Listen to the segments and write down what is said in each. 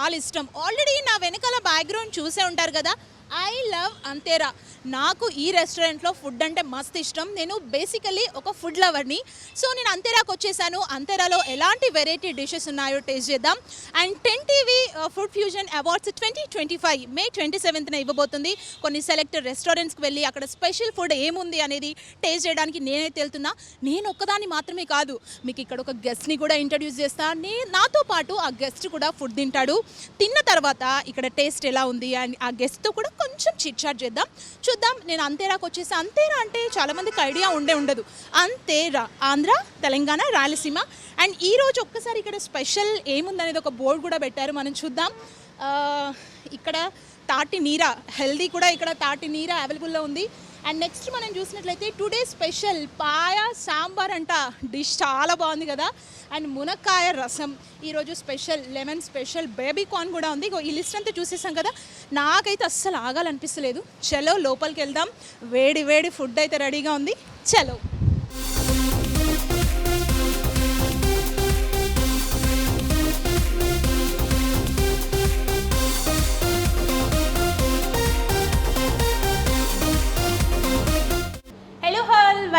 చాలా ఇష్టం. ఆల్రెడీ నా వెనకాల బ్యాక్గ్రౌండ్ చూసే ఉంటారు కదా. ఐ లవ్ అంతేరా. నాకు ఈ రెస్టారెంట్లో ఫుడ్ అంటే మస్తు ఇష్టం. నేను బేసికలీ ఒక ఫుడ్ లవర్ని. సో నేను అంతేరాకు వచ్చేసాను. అంతేరాలో ఎలాంటి వెరైటీ డిషెస్ ఉన్నాయో టేస్ట్ చేద్దాం. And 10 TV food fusion awards 2025 మే 27న ఇవ్వబోతుంది. కొన్ని సెలెక్టెడ్ రెస్టారెంట్స్కి వెళ్ళి అక్కడ స్పెషల్ ఫుడ్ ఏముంది అనేది టేస్ట్ చేయడానికి నేనైతే వెళ్తున్నా. నేను ఒక్కదాన్ని మాత్రమే కాదు, మీకు ఇక్కడ ఒక గెస్ట్ని కూడా ఇంట్రడ్యూస్ చేస్తా. నాతో పాటు ఆ గెస్ట్ కూడా ఫుడ్ తింటాడు. తిన్న తర్వాత ఇక్కడ టేస్ట్ ఎలా ఉంది అండ్ ఆ గెస్ట్తో కూడా కొంచెం చిట్ చాట్ చేద్దాం. చూద్దాం. నేను అంతేరాకు వచ్చేసి, అంతేరా అంటే చాలామందికి ఐడియా ఉండదు. అంతేరా ఆంధ్ర, తెలంగాణ, రాయలసీమ. అండ్ ఈరోజు ఒక్కసారి ఇక్కడ స్పెషల్ ఏముందనేది ఒక బోర్డు కూడా పెట్టారు, మనం చూద్దాం. ఇక్కడ తాటి నీర, హెల్దీ కూడా ఇక్కడ తాటి నీర అవైలబుల్లో ఉంది. అండ్ నెక్స్ట్ మనం చూసినట్లయితే టుడే స్పెషల్ పాయ సాంబార్ అంట. డిష్ చాలా బాగుంది కదా. అండ్ మునక్కాయ రసం ఈరోజు special, lemon special, baby corn కూడా ఉంది. ఈ లిస్ట్ అంతా చూసేసాం కదా, నాకైతే అస్సలు ఆగాలనిపిస్తలేదు. చలో లోపలికి వెళ్దాం. వేడి వేడి ఫుడ్ అయితే రెడీగా ఉంది. చలో.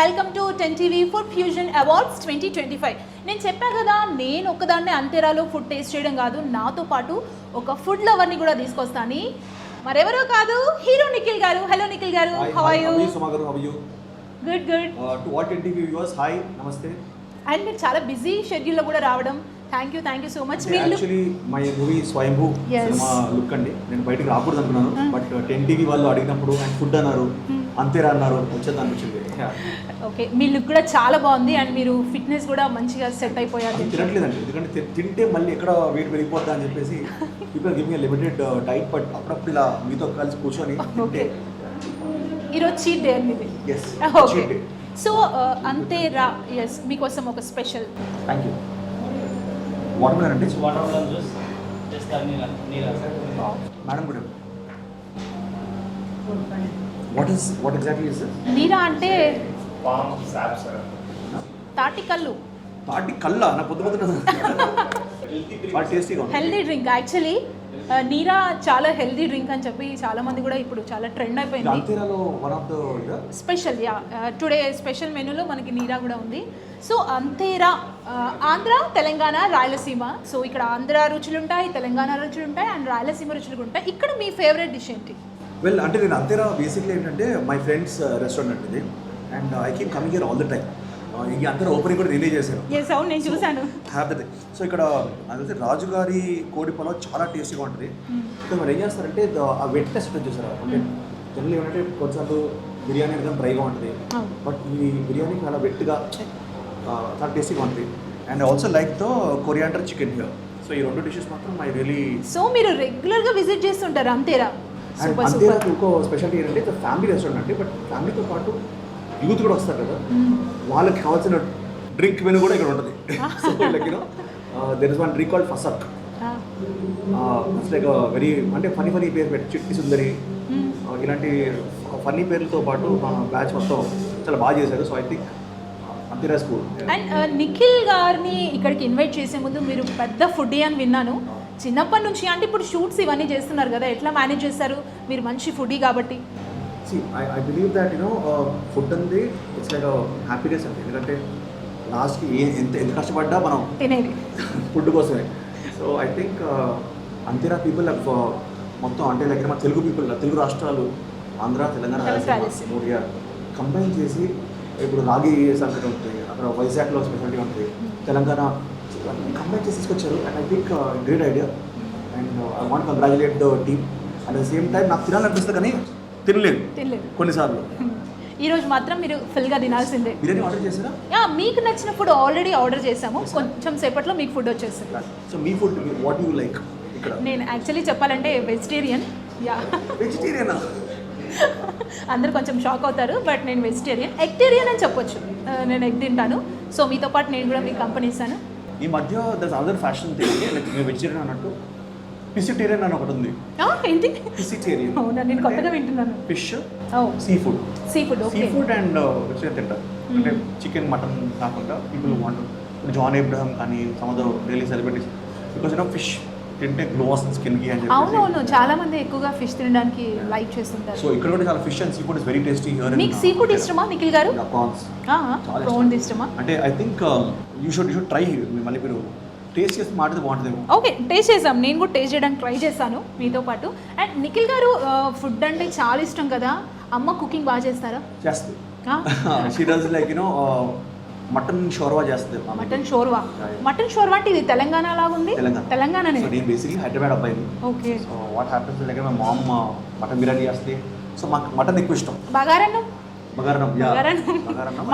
Welcome to 10 TV food fusion awards 2025. నేను చెప్పా కదా, నేను ఒక్కదాన్నే అంతేరాలో ఫుడ్ టేస్ట్ చేయడం కాదు, నాతో పాటు ఒక ఫుడ్ లవర్ని కూడా తీసుకొస్తాను. మరెవరో కాదు, హీరో నిఖిల్ గారు. హలో నిఖిల్ గారు, how are you? Good good. To what 10 TV viewers, hi, నమస్తే. అండ్ మీరు చాలా బిజీ షెడ్యూల్లో కూడా రావడం, thank you so much. Actually my movie Swayambhu cinema look అండి. నేను బయటకు రాకూడదు అనుకున్నాను, బట్ 10 టీవీ వాళ్ళు అడిగినప్పుడు అండ్ ఫుడ్ అన్నారు, అంతేరా అన్నారు, వచ్చేది అనిపించింది. ఓకే, మీ లుక్ కూడా చాలా బాగుంది. అండ్ మీరు ఫిట్నెస్ కూడా మంచిగా సెట్ అయిపోయారు. తినట్లేదండి, ఎందుకంటే తింటే మళ్ళీ ఎక్కడ వెయిట్ పెరిగిపోద్దా అని చెప్పేసి people give me limited diet, but అప్పుడప్పుడు ఇలా మీతో కలిసి కూర్చొని. ఓకే, ఈరోజు చీట్ డే అండి. Yes, okay. సో అంతేరా, ఎస్, మీకోసం ఒక special. Thank you. Watermelon అంటే వాటర్ మిలన్ జ్యూస్ చేస్తారు. Madam good. What exactly is this? నీరా అంటే పామ్ సాప్ సార్, తాటి కల్లు. తాటి కల్లా నా పొద్దున బాగా టేస్టీగా ఉంది. Healthy drink actually. నీరా చాలా హెల్దీ డ్రింక్ అని చెప్పి చాలా మంది కూడా ఇప్పుడు చాలా ట్రెండ్ అయిపోయింది. అంతేరాలో one of the special, yeah, today special మెనూలో మనకి నీరా కూడా ఉంది. సో అంతేరా, ఆంధ్ర, తెలంగాణ, రాయలసీమ. సో ఇక్కడ ఆంధ్ర రుచులు ఉంటాయి, తెలంగాణ రుచులు ఉంటాయి, అండ్ రాయలసీమ రుచులు ఉంటాయి. ఇక్కడ మీ ఫేవరెట్ డిష్ ఏంటి? వెల్, అంటే నేను అంతేరా బేసిక్లీ ఏంటంటే మై ఫ్రెండ్స్ రెస్టారెంట్ ఇది, and I keep coming here all the time. ఈ అంతేరా ఓపెనింగ్ కూడా రిలీజ్ చేశాను. ఎస్, అవును, నేను చూశాను. Have the thing. సో ఇక్కడ అదైతే రాజుగారి కోడి పొలం చాలా టేస్టీగా ఉంటుంది. ఇక్కడ మరి ఏం చేస్తారంటే ఆ వెట్నెస్ ఉంటుంది చూసారా, అంటే జనరల్ ఏమంటే కొన్నిసార్లు బిర్యానీ అనేది డ్రైగా ఉంటుంది, బట్ ఈ బిర్యానీ చాలా వెట్గా చాలా టేస్టీగా ఉంటుంది. అండ్ ఆల్సో లైక్ తో కొరియాండర్ చికెన్ హియర్. సో ఈ రెండు డిషెస్ మాత్రం ఐ రియలీ. సో మీరు రెగ్యులర్గా విజిట్ చేస్తుంటారు అంతేరా? అండ్ అంతేరా ఇంకో స్పెషాలిటీ ఏంటంటే ఫ్యామిలీ రెస్టారెంట్ అంటే, బట్ ఫ్యామిలీతో పాటు యూత్ కూడా వస్తారు కదా, వాళ్ళకి కావాల్సిన డ్రింక్ మెనూ కూడా ఇక్కడ ఉంటుంది. So like you know there is one drink called Fasak. It's like very అంటే ఫనీ పేరు పెట్టి చిట్టి సుందరి, ఇలాంటి ఫన్నీ పేర్లతో పాటు మా బ్యాచ్ మొత్తం చాలా బాగా చేశారు. సో ఐ థింక్ అంతేరా స్కూల్. అండ్ నిఖిల్ గారిని ఇక్కడికి ఇన్వైట్ చేసే ముందు మీరు పెద్ద ఫుడీ అని విన్నాను. చిన్నప్పటి నుంచి, అంటే ఇప్పుడు షూట్స్ ఇవన్నీ చేస్తున్నారు కదా, ఎట్లా మేనేజ్ చేస్తారు? మీరు మంచి ఫుడీ కాబట్టి. See, I believe that food అంది ఇట్స్ లైక్ హ్యాపీనెస్ అండి. ఎందుకంటే లాస్ట్కి ఎంత కష్టపడ్డా మనం తినేది ఫుడ్ కోసమే. సో ఐ థింక్ అంతేరా పీపుల్ మొత్తం అంటే లైక్ మన తెలుగు పీపుల్, తెలుగు రాష్ట్రాలు ఆంధ్ర, తెలంగాణ, రాయలసీమ మూడిగా కంబైన్ చేసి ఇప్పుడు రాగి సంగతి ఉంటుంది, అక్కడ వైజాగ్లో స్పెషాలిటీ ఉంటుంది, తెలంగాణ కంబైన్ చేసి తీసుకొచ్చారు. And I think great idea. And I want congratulate the team. At the same time నాకు తినాలనిపిస్తుంది కానీ తినలేదు కొన్నిసార్లు. ఈరోజు మాత్రం మీరు ఫుల్గా తినాల్సిందే. బిర్యానీ ఆర్డర్ చేశారా? మీకు నచ్చిన ఫుడ్ ఆల్రెడీ ఆర్డర్ చేసాము, కొంచెం సేపట్లో మీకు ఫుడ్ వచ్చేస్తుంది. So me food what you like? ఇక్కడ నేను యాక్చువల్లీ చెప్పాలంటే వెజిటేరియన్. యా, వెజిటేరియనా? అందరు కొంచెం షాక్ అవుతారు, బట్ నేను వెజిటేరియన్, ఎగ్టేరియన్ అని చెప్పొచ్చు. నేను ఎగ్ తింటాను. సో మీతో పాటు నేను కూడా మీకు కంపెనీ ఇస్తాను. ఈ మధ్య there other fashion thing, like మీరు వెజిటేరియన్ అన్నట్టు పిసిటేరియన్ అని ఒకటి ఉంది. ఏంటి పిసిటేరియన్? అవునా, నేను కొత్తగా వింటున్నాను. Fish, sea food. Sea food and vegetarian తింటారు. అంటే చికెన్, మటన్ కాకుండా పీపుల్ వాంట్. జాన్ అబ్రహం కానీ some other really celebrities, because fish తింటే గ్లో వస్తుంది స్కిన్కి అని అవునవును, చాలా మంది ఎక్కువగా ఫిష్ తినడానికి లైక్ చేస్తుంటారు. సో ఇక్కడ కూడా చాలా fish and sea food is very tasty here. మీకు సీ ఫుడ్ ఇష్టమా నిఖిల్ గారు? ప్రాన్స్ ప్రాన్ ఇష్టమా? అంటే I think you should try. మళ్ళీ మీరు టేస్ట్ చేసి మాట్లాడితే బాగుంటుందేమో. ఓకే, టేస్ట్ చేసాం. నేను కూడా టేస్ట్ చేయడానికి ట్రై చేస్తాను మీతో పాటు. అండ్ నిఖిల్ గారు ఫుడ్ అంటే చాలా ఇష్టం కదా, అమ్మ కుకింగ్ బాగా చేస్తారా? చేస్తుంది. She does like you know mutton shorba చేస్తుంది. మటన్ షోర్వా. మటన్ షోర్వా అంటే ఇది తెలంగాణ లాగా ఉంది. తెలంగాణనే. సో నేను బేసిక్లీ హైదరాబాద్ అబ్బాయిని. Okay. So what happens like my mom mutton biryani చేస్తుంది. సో మాకు మటన్ ఎక్కువ ఇష్టం. బగారన్నం. బగారన్నం.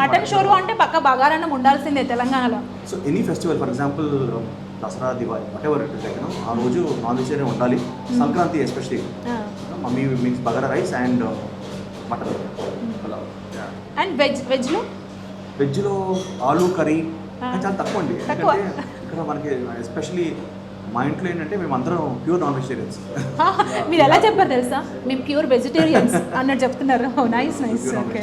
మటన్ షోర్వా అంటే పక్క బగారన్నం ఉండాల్సిందే తెలంగాణలో. So any festival for example Dasara, Diwali, what ever it is like ఆ రోజు నాన్ వెజిటేరియన్ ఉండాలి. Sankranti especially mummy means bagara rice and mutton. And వెజ్లో వెజ్లో ఆలూ కర్రీ చాలా తక్కువ అండి. తక్కువ. ఎందుకంటే ఇక్కడ మనకి ఎస్పెషలీ మా ఇంట్లో ఏంటంటే మేము అందరం ప్యూర్ నాన్ వెజిటేరియన్స్. మీరు ఎలా చెప్పారు తెలుసా, మేము ప్యూర్ వెజిటేరియన్స్ అన్నట్టు చెప్తున్నారు. Nice nice. ఓకే.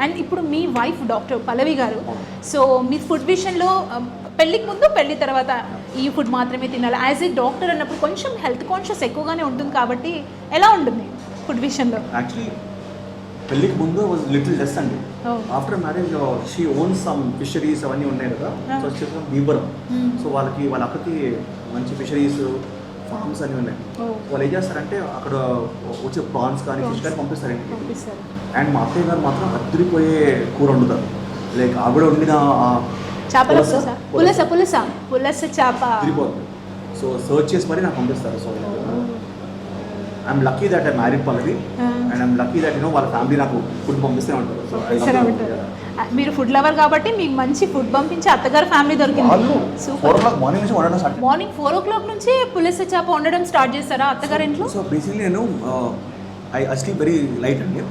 అండ్ ఇప్పుడు మీ వైఫ్ డాక్టర్ పల్లవి గారు, సో మీ ఫుడ్ విషయంలో పెళ్ళికి ముందు పెళ్ళి తర్వాత ఈ ఫుడ్ మాత్రమే తినాలి, యాజ్ ఏ డాక్టర్ అన్నప్పుడు కొంచెం హెల్త్ కాన్షియస్ ఎక్కువగానే ఉంటుంది కాబట్టి ఎలా ఉంటుంది ఫుడ్ విషయంలో? యాక్చువల్లీ పెళ్ళికి ముందు వాజ్ లిటిల్ లెస్ అండి. After marriage she owns some fisheries అవన్నీ ఉన్నాయి కదా. సో వచ్చేసి బీబరం. సో వాళ్ళ అక్కకి మంచి ఫిషరీస్ ఫార్మ్స్ అన్నీ ఉన్నాయి. వాళ్ళు ఏం చేస్తారంటే అక్కడ వచ్చే ప్రాన్స్ కానీ ఫిష్ కానీ పంపిస్తారు ఇంటికి. అండ్ మా అత్తయ్య గారు మాత్రం అద్దరిపోయే కూర వండుతారు. లైక్ ఆవిడ వండిన చేపల పులస చేప అద్దరిపోతుంది. సో సర్చ్ చేసి మరి నాకు పంపిస్తారు. So I'm lucky that I married Pallavi and I'm lucky that వాళ్ళ ఫ్యామిలీ నాకు ఫుడ్ పంపిస్తూనే ఉంటారు. మీరు ఫుడ్ లవర్ కాబట్టి మీకు మంచి ఫుడ్ పంపించి అత్తగారు ఫ్యామిలీ దొరికింది. సూపర్. మార్నింగ్ నుంచి వండడం స్టార్ట్. మార్నింగ్ 4 o'clock నుంచి పులస చేప వండడం స్టార్ట్ చేస్తారా అత్తగారి ఇంట్లో? సో బేసిక్లీ నేను ఐ స్లీప్ వెరీ లైట్ అండి.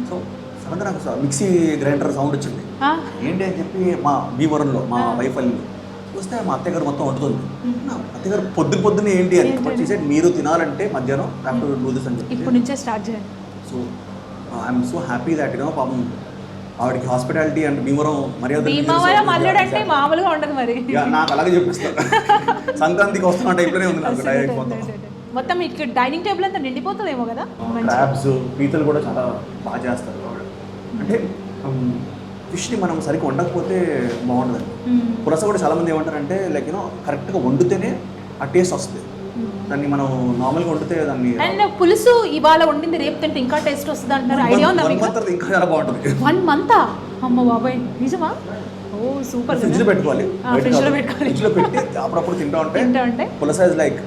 సో సడన్గా నాకు మిక్సీ గ్రైండర్ సౌండ్ వచ్చింది. ఏంటి అని చెప్పి మా భీమవరంలో మా వైఫ్ అల్లి చూస్తే మా అత్తగారు మొత్తం వండుతుంది. అత్తగారు పొద్దున్నే ఏంటి అని చేసేది, మీరు తినాలంటే మధ్యాహ్నం ఆఫ్టర్ డూ దిస్ అని చెప్పి ఇప్పుడు నుంచే స్టార్ట్ చేయండి. So I'm so happy that పాపం ఆవిడకి హాస్పిటాలిటీ అండ్ భీమవరం భీమవరం అల్లుడు అంటే మామూలుగా ఉండదు మరి. నాకు అలాగే చెప్పిస్తారు. సంక్రాంతికి వస్తున్న టైప్లోనే ఉంది నాకు డైరెక్ట్ మొత్తం మీకు డైనింగ్ టేబుల్ అంతా నిండిపోతుందేమో కదా. క్రాబ్స్, పీతలు కూడా చాలా బాగా చేస్తారు. అంటే ఫిష్ని మనం సరిగ్గా వండకపోతే బాగుండదు. పులస కూడా చాలామంది ఏమంటారంటే లైక్ కరెక్ట్గా వండితేనే ఆ టేస్ట్ వస్తుంది. దాన్ని మనం నార్మల్గా వండితే దాన్ని. అండ్ పులుసు ఇవాళ వండింది రేపు తింటే ఇంకా టేస్ట్ వస్తుంది అంటారు. ఐడియా ఉందా మీకు? ఇంకా చాలా బాగుంటుంది. 1 month అమ్మ బాబాయ్ నిజమా? ఓ సూపర్. ఫ్రిడ్జ్లో పెట్టుకోవాలి. ఫ్రిడ్జ్లో పెట్టుకోవాలి. ఫ్రిడ్జ్లో పెట్టి అప్పుడప్పుడు తింటా ఉంటే పులస ఇస్ లైక్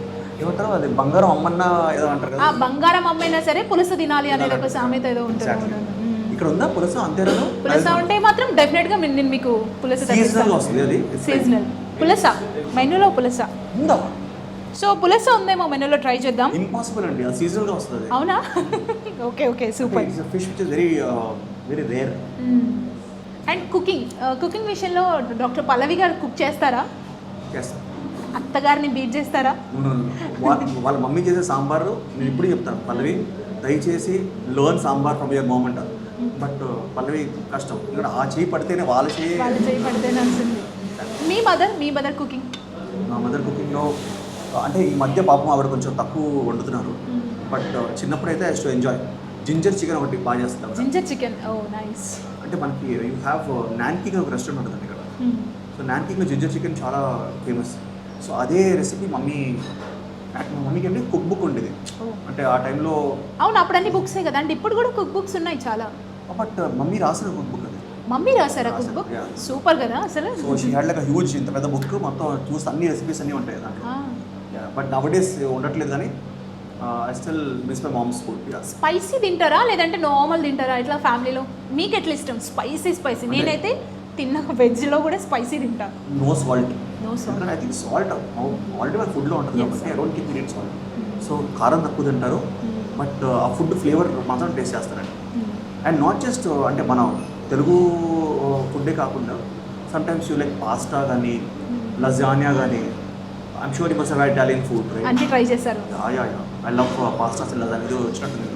ఏమంటారు అది బంగారం అమ్మన్నా ఏదో అంటారు కదా. బంగారం అమ్మైనా సరే పులస తినాలి అనేది ఒక సామెత ఏదో ఉంటుంది. ఇక్కడ ఉందా పులస? అంతేనా? పులస ఉంటే మాత్రం డెఫినెట్ గా నేను మీకు పులస సీజనల్ వస్తుంది. అది సీజనల్ పులస మెనూలో పులస ఉందా? సో పులస ఉందేమో మెనూలో ట్రై చేద్దాం. ఇంపాసిబుల్ అండి, అది సీజనల్ గా వస్తుంది. అవునా? Okay okay super. It's a fish which is very very rare. And cooking విషయంలో డాక్టర్ పల్లవి గారు కుక్ చేస్తారా? అత్తగారిని బీట్ చేస్తారా? వాళ్ళ మమ్మీ చేసే సాంబారు నేను ఇప్పుడు చెప్తాను, పల్లవి దయచేసి learn sambar from your mom అంటారు. బట్ పల్లవి కష్టం, ఇక్కడ ఆ చేయి పడితేనే వాళ్ళ చేయి పడితేనే వస్తుంది. మీ మదర్ కుకింగ్? మా మదర్ కుకింగ్లో అంటే ఈ మధ్య పాపం ఆవిడ కొంచెం తక్కువ వండుతున్నారు. బట్ చిన్నప్పుడైతే I to enjoy. Ginger chicken ఒకటి బాగా చేస్తారు. జింజర్ చికెన్, ఓ నైస్. అంటే మనకి యూ హ్యావ్ నాన్కింగ్ ఒక రెస్టారెంట్ ఉంటుంది ఇక్కడ. సో నాన్కింగ్లో జింజర్ చికెన్ చాలా ఫేమస్. సో అదే రెసిపీ మా మమ్మీకి అంటే కుక్ బుక్ ఉండేది. అంటే ఆ టైంలో అవును అప్పుడు అన్ని బుక్సే కదా అంటే ఇప్పుడు కూడా కుక్ బుక్స్ ఉన్నాయి చాలా. బట్ మమ్మీ రాసిన కుక్ బుక్ అది. మమ్మీ రాసారా కుక్ బుక్? సూపర్ కదా అసలు. So she had like a huge ఇంత పెద్ద బుక్ మొత్తం చూసి అన్ని రెసిపీస్ అన్నీ ఉంటాయి దాంట్లో. బట్ నవ్ డేస్ ఉండట్లేదు కానీ I still miss my mom's food. Spicy తింటారా లేదంటే నార్మల్ తింటారా ఇట్లా ఫ్యామిలీలో? మీకు ఎట్లా ఇష్టం? స్పైసీ. నేనైతే తిన్న వెజ్లో కూడా స్పైసీ తింటా. No salt. I think salt already మన ఫుడ్లో ఉంటుంది కాబట్టి I don't keep it salt. So కారం తక్కువ తింటారు బట్ ఆ ఫుడ్ ఫ్లేవర్ మాత్రం టేస్ట్ చేస్తారండి. అండ్ నాట్ జస్ట్ అంటే మన తెలుగు ఫుడ్డే కాకుండా సమ్టైమ్స్ యూ లైక్ పాస్తా కానీ లజానియా కానీ I'm sure you must have Italian food అన్ని ట్రై చేశారు. ఐ లవ్ పాస్తా లజానియా ఇది వచ్చినట్టుంది.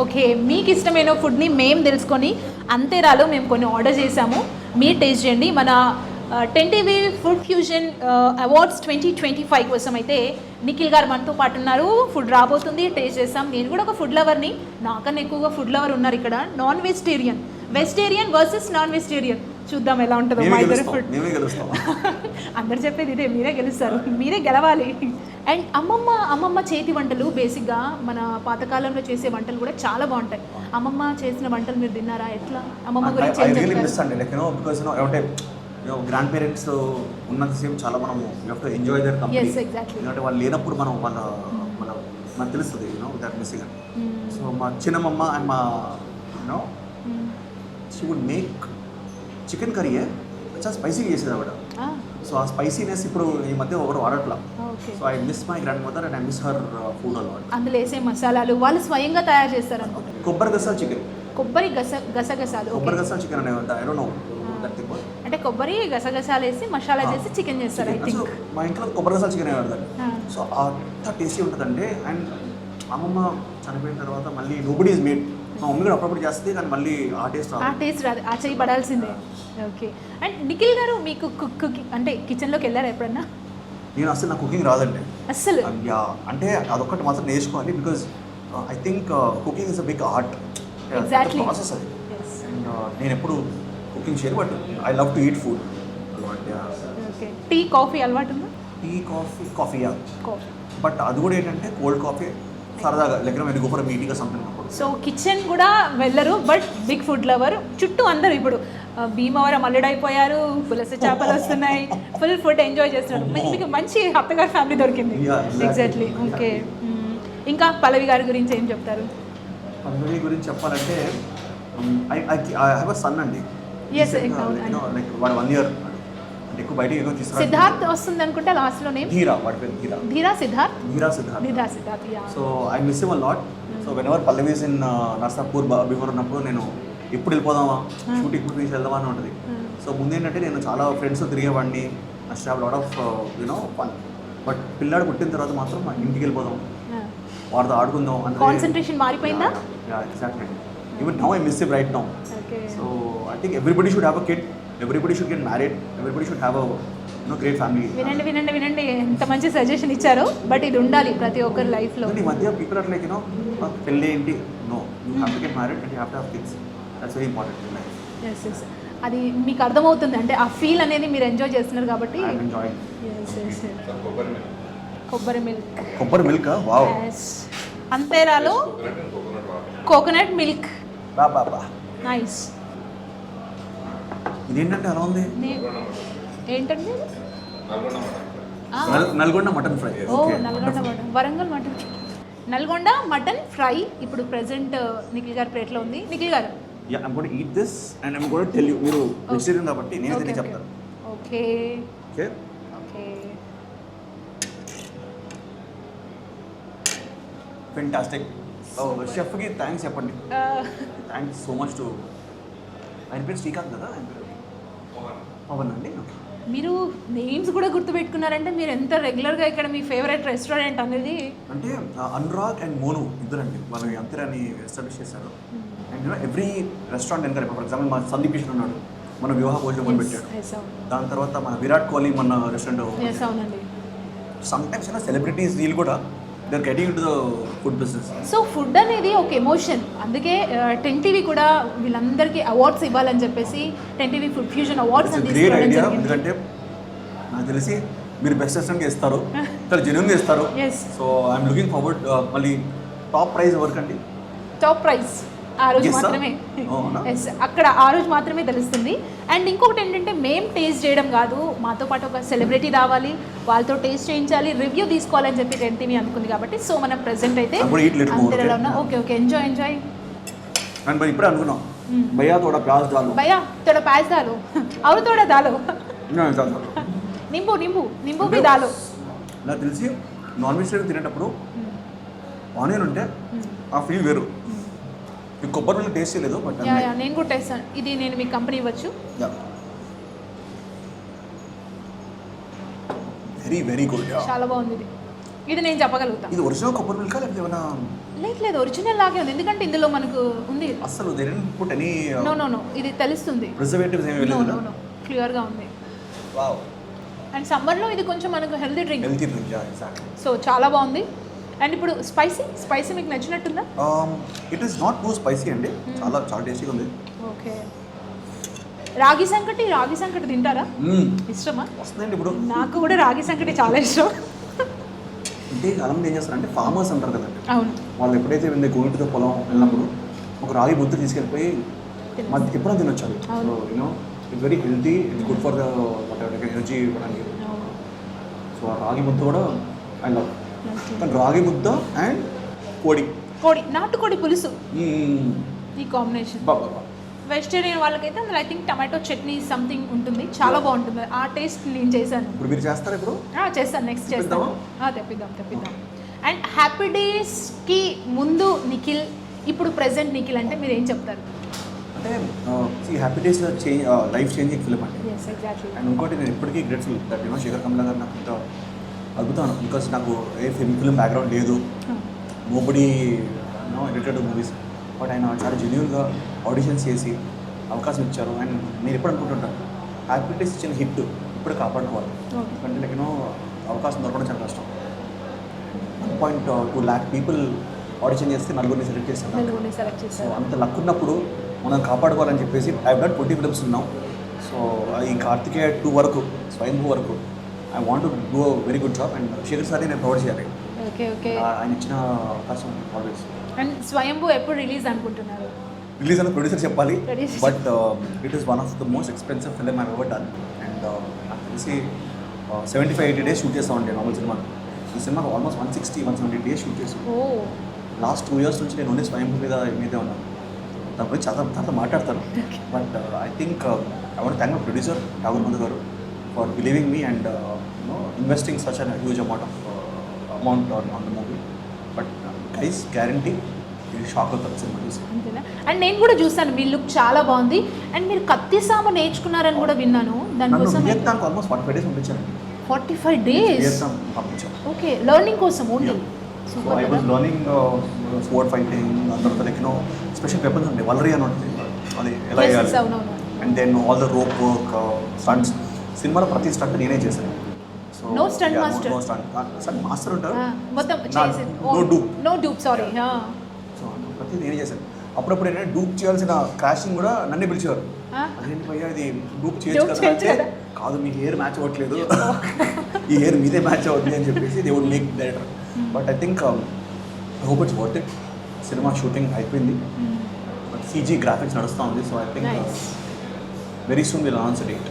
ఓకే, మీకు ఇష్టమైన ఫుడ్ని మేము తెలుసుకొని అంతేరాలో మేము కొన్ని ఆర్డర్ చేసాము. మీరు టేస్ట్ చేయండి. మన ten TV food fusion awards 2025 కోసం అయితే నిఖిల్ గారు మనతో పాటు ఉన్నారు. ఫుడ్ రాబోతుంది, టేస్ట్ చేస్తాం. నేను కూడా ఒక ఫుడ్ లవర్ని, నాకన్నా ఎక్కువగా ఫుడ్ లవర్ ఉన్నారు ఇక్కడ. Non vegetarian versus non vegetarian. చూద్దాం ఎలా ఉంటుందో మా ఇద్దరు ఫుడ్. అందరు చెప్పేది ఇదే, మీరే గెలుస్తారు, మీరే గెలవాలి. అండ్ అమ్మమ్మ చేతి వంటలు బేసిక్గా మన పాతకాలంలో చేసే వంటలు కూడా చాలా బాగుంటాయి. అమ్మమ్మ చేసిన వంటలు మీరు తిన్నారా? ఎట్లా అమ్మమ్మ గురించి ఏం చెప్తారు? గ్రాండ్ పేరెంట్స్ ఉన్నంత సేపు చాలా మనం enjoy there company. Yes, exactly. ఎందుకంటే వాళ్ళు లేనప్పుడు మనం మనకు తెలుస్తుంది దట్ మిస్సింగ్. సో మా చిన్నమ్మ అండ్ మా she would make chicken curry చాలా స్పైసీగా చేసేది ఆవిడ. సో ఆ స్పైసీనెస్ ఇప్పుడు ఈ మధ్య ఎవరు వాడట్లా. So I miss my grand mother and I miss her food అలవాట్. అందులో వేసే మసాలాలు వాళ్ళు స్వయంగా తయారు చేస్తారు అనుకుంటా. కొబ్బరి గసాలు చికెన్, కొబ్బరి గసగసాలు, కొబ్బరి గసాలు చికెన్ అనే I don't know that thing. అంటే కొబ్బరి గసగసాలు వేసి మసాలా చేసి చికెన్ చేస్తారు ఐ థింక్. మా ఇంట్లో కొబ్బరి గసాలు చికెన్ వాడతారు. సో అంత టేస్టీ ఉంటుందండి. అండ్ అమ్మమ్మ చనిపోయిన తర్వాత మళ్ళీ నోబడీ ఈజ్ మేడ్. మా మమ్మీ కూడా అప్పుడప్పుడు చేస్తుంది, కానీ మళ్ళీ ఆ టేస్ట్ రాదు, ఆ చేయి పడాల్సిందే. ఓకే. అండ్ నిఖిల్ గారు మీకు కుకింగ్ అంటే కిచెన్లోకి వెళ్ళారా ఎప్పుడన్నా? నేను అసలు నాకు కుకింగ్ రాదండి అస్సలు. అంటే అదొక్కటి మాత్రం నేర్చుకోవాలి. Because I think cooking is a big art. Exactly. Process అది. అండ్ నేను ఎప్పుడు కుకింగ్ చేయను, but I love to eat food. Okay. Tea coffee అలవాటు ఉందా? Tea coffee coffee coffee. But అది కూడా ఏంటంటే కోల్డ్ కాఫీ సరదాగా లెక్కన వెనుక for meeting something. So kitchen కూడా వెళ్ళరు, బట్ బిగ్ ఫుడ్ లవర్. చుట్టూ అందరూ ఇప్పుడు భీమవరం అల్లుడైపోయారు, పులస చేపలు వస్తున్నాయి, ఫుల్ ఫుడ్ ఎంజాయ్ చేస్తున్నారు. మీకు మంచి అత్తగారు ఫ్యామిలీ దొరికింది. ఎగ్జాక్ట్లీ. ఓకే. ఇంకా పల్లవి గారి గురించి ఏం చెప్తారు? పల్లవి గురించి చెప్పాలంటే ఐ హ్యావ్ అ సన్ అండి. Yes, లైక్ వాడు 1 year అంటే ఎక్కువ బయటికి ఎక్కువ తీసుకురా. సిద్ధార్థ్ వస్తుంది అనుకుంటే లాస్ట్ లో నేమ్. ధీరా, వాడి పేరు ధీరా. Siddharth. So I miss him a lot. So when ever Pallavi is in Narsapur before ఉన్నప్పుడు నేను ఎప్పుడు వెళ్ళిపోదామా, షూట్ ఇప్పుడు తీసి వెళ్దామా అని ఉంటుంది. సో ముందేంటంటే నేను చాలా ఫ్రెండ్స్ తిరిగేవాడిని, I have lot of fun. But పిల్లాడు పుట్టిన తర్వాత మాత్రం ఇంటికి వెళ్ళిపోదాం, వాడితో ఆడుకుందాం అంటే కాన్సంట్రేషన్ మారిపోయిందా? Exactly. Even now I miss him right now. So I think everybody should have a kid, everybody should get married, everybody should have a great family. వినండి ఎంత మంచి సజెషన్ ఇచ్చారో. బట్ ఇది ఉండాలి ప్రతి ఒక్కరి లైఫ్లో. ఈ మధ్య పీపుల్ ఆర్ లైక్ పెళ్ళి ఏంటి, no, you have to get married and you have to have kids. That's very important in life. Yes. అది మీకు అర్థమవుతుంది, అంటే ఆ ఫీల్ అనేది మీరు ఎంజాయ్ చేస్తున్నారు కాబట్టి. కొబ్బరి మిల్క్. వావ్. అంతేరాలో కోకోనట్ మిల్క్. బాబా నైస్. ఇదేంటంటే అలా ఉంది? ఏంటండి? Nalgonda mutton fry. Oh, Nalgonda mutton. Warangal mutton, Nalgonda mutton fry ఇప్పుడు ప్రెసెంట్ నిఖిల్ గారి ప్లేట్లో ఉంది. నిఖిల్ గారు, I'm going to eat this and I'm going to tell you. మీరు వెజిటేరియన్ కాబట్టి నేను తిని చెప్తాను. ఓకే. ఓకే. ఫెంటాస్టిక్. షెఫ్కి థ్యాంక్స్ చెప్పండి. థ్యాంక్స్ సో మచ్ టు, ఆయన పేరు శ్రీకాంత్ కదా, ఆయన పేరు పవన్ అండి. మీరు నేమ్స్ కూడా గుర్తుపెట్టుకున్నారంటే మీరు ఎంత రెగ్యులర్గా ఇక్కడ మీ ఫేవరెట్ రెస్టారెంట్ అనేది. అంటే అనురాగ్ అండ్ మోను ఇద్దరండి, వాళ్ళు అంతేరాని ఎస్టాబ్లిష్ చేశారు. అండ్ ఎవ్రీ రెస్టారెంట్ ఎంత, ఫర్ ఎగ్జాంపుల్ మన సందీప్ కిషన్ ఉన్నాడు, మన వివాహ భోజనం పెట్టాడు. దాని తర్వాత మన విరాట్ కోహ్లీ మన రెస్టారెంట్. అవునండి. సమ్ టైమ్స్ సెలబ్రిటీస్ వీళ్ళు కూడా they are getting into the food business. So food అనేది ఒక ఎమోషన్. అందుకే 10 టీవీ కూడా వీళ్ళందరికీ అవార్డ్స్ ఇవ్వాలని చెప్పేసి 10 టీవీ ఫుడ్ ఫ్యూజన్ అవార్డ్స్ అని గ్రేట్ ఐడియా. ఎందుకంటే నాకు తెలిసి మీరు బెస్ట్ రెస్టారెంట్గా ఇస్తారు, చాలా జెన్యూన్గా ఇస్తారు. So I'm looking forward. మళ్ళీ టాప్ ప్రైజ్ ఎవరికి అండి? టాప్ ప్రైజ్ ఆ రోజు మాత్రమే. ఎస్, అక్కడ ఆ రోజు మాత్రమే తెలుస్తుంది. అండ్ ఇంకొకటి ఏంటంటే మేము టేస్ట్ చేయడం కాదు, మాతో పాటు ఒక సెలబ్రిటీ రావాలి, వాళ్ళతో టేస్ట్ చేయించాలి, రివ్యూ తీసుకోవాలని చెప్పి 10 టీవీ అనుకుంది కాబట్టి. సో మనం ప్రెసెంట్ అయితే అంతేలా ఉన్నాం. ఓకే. ఎంజాయ్. అండ్ మరి ఇప్పుడే అనుకున్నాం భయ్యా తోడ ప్యాజ్ దాలు, భయ్యా తోడ ప్యాజ్ దాలు, అవును తోడ దాలు, నింబు బి దాలు. నాకు తెలిసి నాన్ వెజిటేరియన్ తినేటప్పుడు ఆనియన్ ఉంటే ఆ ఫీల్ వేరు. ఈ కొబ్బరి మిల్క్ టేస్ట్ లేదు, బట్ నేను కూడా టేస్ట్. ఇది నేను మీకు కంపెనీ ఇవ్వచ్చు. Very good. చాలా బాగుంది ఇది నేను చెప్పగలుగుతా. ఇది ఒరిజినల్ కొబ్బరి మిల్క్ లేకపోతే ఏమైనా? లేదు, ఒరిజినల్ లాగే ఉంది. ఎందుకంటే ఇందులో మనకు ఉంది అసలు they didn't put any no ఇది తెలుస్తుంది. ప్రిజర్వేటివ్స్ ఏమీ లేదు. నో క్లియర్గా ఉంది. వావ్ అండ్ సమ్మర్లో ఇది కొంచెం మనకు healthy drink. Healthy drink exactly. So చాలా బాగుంది. అండ్ ఇప్పుడు స్పైసీ మీకు నచ్చినట్టుందా? It is not too spicy అండి, చాలా చాలా టేస్టీగా ఉంది. ఓకే. రాగి సంకటి తింటారా? ఇష్టమా? వస్తుందండి ఇప్పుడు. నాకు కూడా రాగి సంకటి చాలా ఇష్టం. అంటే చాలామంది ఏం చేస్తారంటే ఫార్మర్స్ అంటారు కదండి, అవును. వాళ్ళు ఎప్పుడైతే గోయింటితో పొలం వెళ్ళినప్పుడు ఒక రాగి ముద్ద తీసుకెళ్ళిపోయి మధ్య ఎప్పుడైనా తినొచ్చు అది. So you know it's very healthy, it's good for the energy ఇవ్వడానికి. సో ఆ రాగి ముద్ద కూడా ఐ లవ్. కానీ రాగి ముద్ద అండ్ నాటుకోడి పులుసు, ఈ కాంబినేషన్. వెజిటేరియన్ వాళ్ళకైతే అందులో I think tomato chutney something ఉంటుంది, చాలా బాగుంటుంది. ఆ టేస్ట్ నేను చేశాను. ఇప్పుడు మీరు చేస్తారా? ఇప్పుడు చేస్తాను, నెక్స్ట్ చేస్తాను. తెప్పిద్దాం. అండ్ హ్యాపీ డేస్కి ముందు నిఖిల్, ఇప్పుడు ప్రెసెంట్ నిఖిల్ అంటే మీరు ఏం చెప్తారు? అంటే happy days life changing film అండి. Yes, exactly. అండ్ ఇంకోటి నేను ఎప్పటికీ గ్రేట్ఫుల్ దట్ శేఖర్ కమలా గారు నాకు ఇంత అద్భుతం, బికాస్ నాకు ఏ ఫిల్మ్ బ్యాక్గ్రౌండ్ లేదు, నోబడి రిలేటెడ్ మూవీస్. బట్ ఆయన చాలా జెన్యూన్గా ఆడిషన్స్ చేసి అవకాశం ఇచ్చారు. అండ్ నేను ఎప్పుడు అనుకుంటుంటాను హ్యాపీ డేస్ ఇచ్చిన హిట్ ఇప్పుడు కాపాడుకోవాలి. అంటే లైక్ అవకాశం దొరకడం చాలా కష్టం. 1.2 lakh పీపుల్ ఆడిషన్ చేస్తే నలుగురిని సెలెక్ట్ చేస్తాను. సో అంత లక్ ఉన్నప్పుడు మనం కాపాడుకోవాలని చెప్పేసి ఐ హావ్ డన్ 20 ఫిల్మ్స్ ఉన్నాం. సో ఈ కార్తికేయ 2 వరకు, స్వయంభూ వరకు I want to do very good job. And Shekhar సార్ని నేను ప్రొవైడ్ చేయాలి. ఆయన ఇచ్చిన అవకాశం ఆల్వేస్. అండ్ స్వయంభూ ఎప్పుడు రిలీజ్ అనుకుంటున్నారు? రిలీజ్ అని ప్రొడ్యూసర్ చెప్పాలి, but it is one of the most expensive film I ever done. And నాకు తెలిసి 75-80 days షూట్ చేస్తామండి నార్మల్ సినిమా. ఈ సినిమాకి ఆల్మోస్ట్ 160-170 days షూట్ చేసాం. లాస్ట్ 2 years నుంచి నేను ఓన్లీ స్వయంభూ మీదే ఉన్నాను. దాని గురించి చాలా మాట్లాడతాను. But I think I want thank my producer రాఘుల్ Mandu garu for believing me and investing such an huge amount on the movie. But guys guarantee ఇది షాక్ అవుతారు సినిమా చూసి. అండ్ నేను కూడా చూసాను, మీ లుక్ చాలా బాగుంది. అండ్ మీరు కత్తి సామ నేర్చుకున్నారని కూడా విన్నాను. దానికోసం వియత్నాంకి ఆల్మోస్ట్ 45 days పంపించారండి. 45 days వియత్నాం పంపించాం. ఓకే, లెర్నింగ్ కోసం only. So I was learning sport fighting, దాని తర్వాత లైక్ స్పెషల్ వెపన్స్ ఉంటాయి, వలరీ అని ఉంటుంది, అది ఎలా చేయాలి. And then all the rope work, stunts. సినిమాలో ప్రతి స్టంట్ నేనే చేశాను. So no stunt master. Stunt master ఉంటారు, మొత్తం నో డూప్. సారీ. సో ప్రతి నేనే చేశాను. అప్పుడప్పుడు ఏంటంటే డూప్ చేయాల్సిన క్రాషింగ్ కూడా నన్నే పిలిచేవారు. అదేంటి భయ్యా ఇది డూప్ చేయొచ్చు కదా అంటే, కాదు మీ హెయిర్ మ్యాచ్ అవ్వట్లేదు, ఈ హెయిర్ మీదే మ్యాచ్ అవుతుంది అని చెప్పేసి they would make director. But I think I hope it's worth it. Cinema shooting అయిపోయింది, బట్ CG గ్రాఫిక్స్ నడుస్తూ ఉంది. So I think very soon will launch date.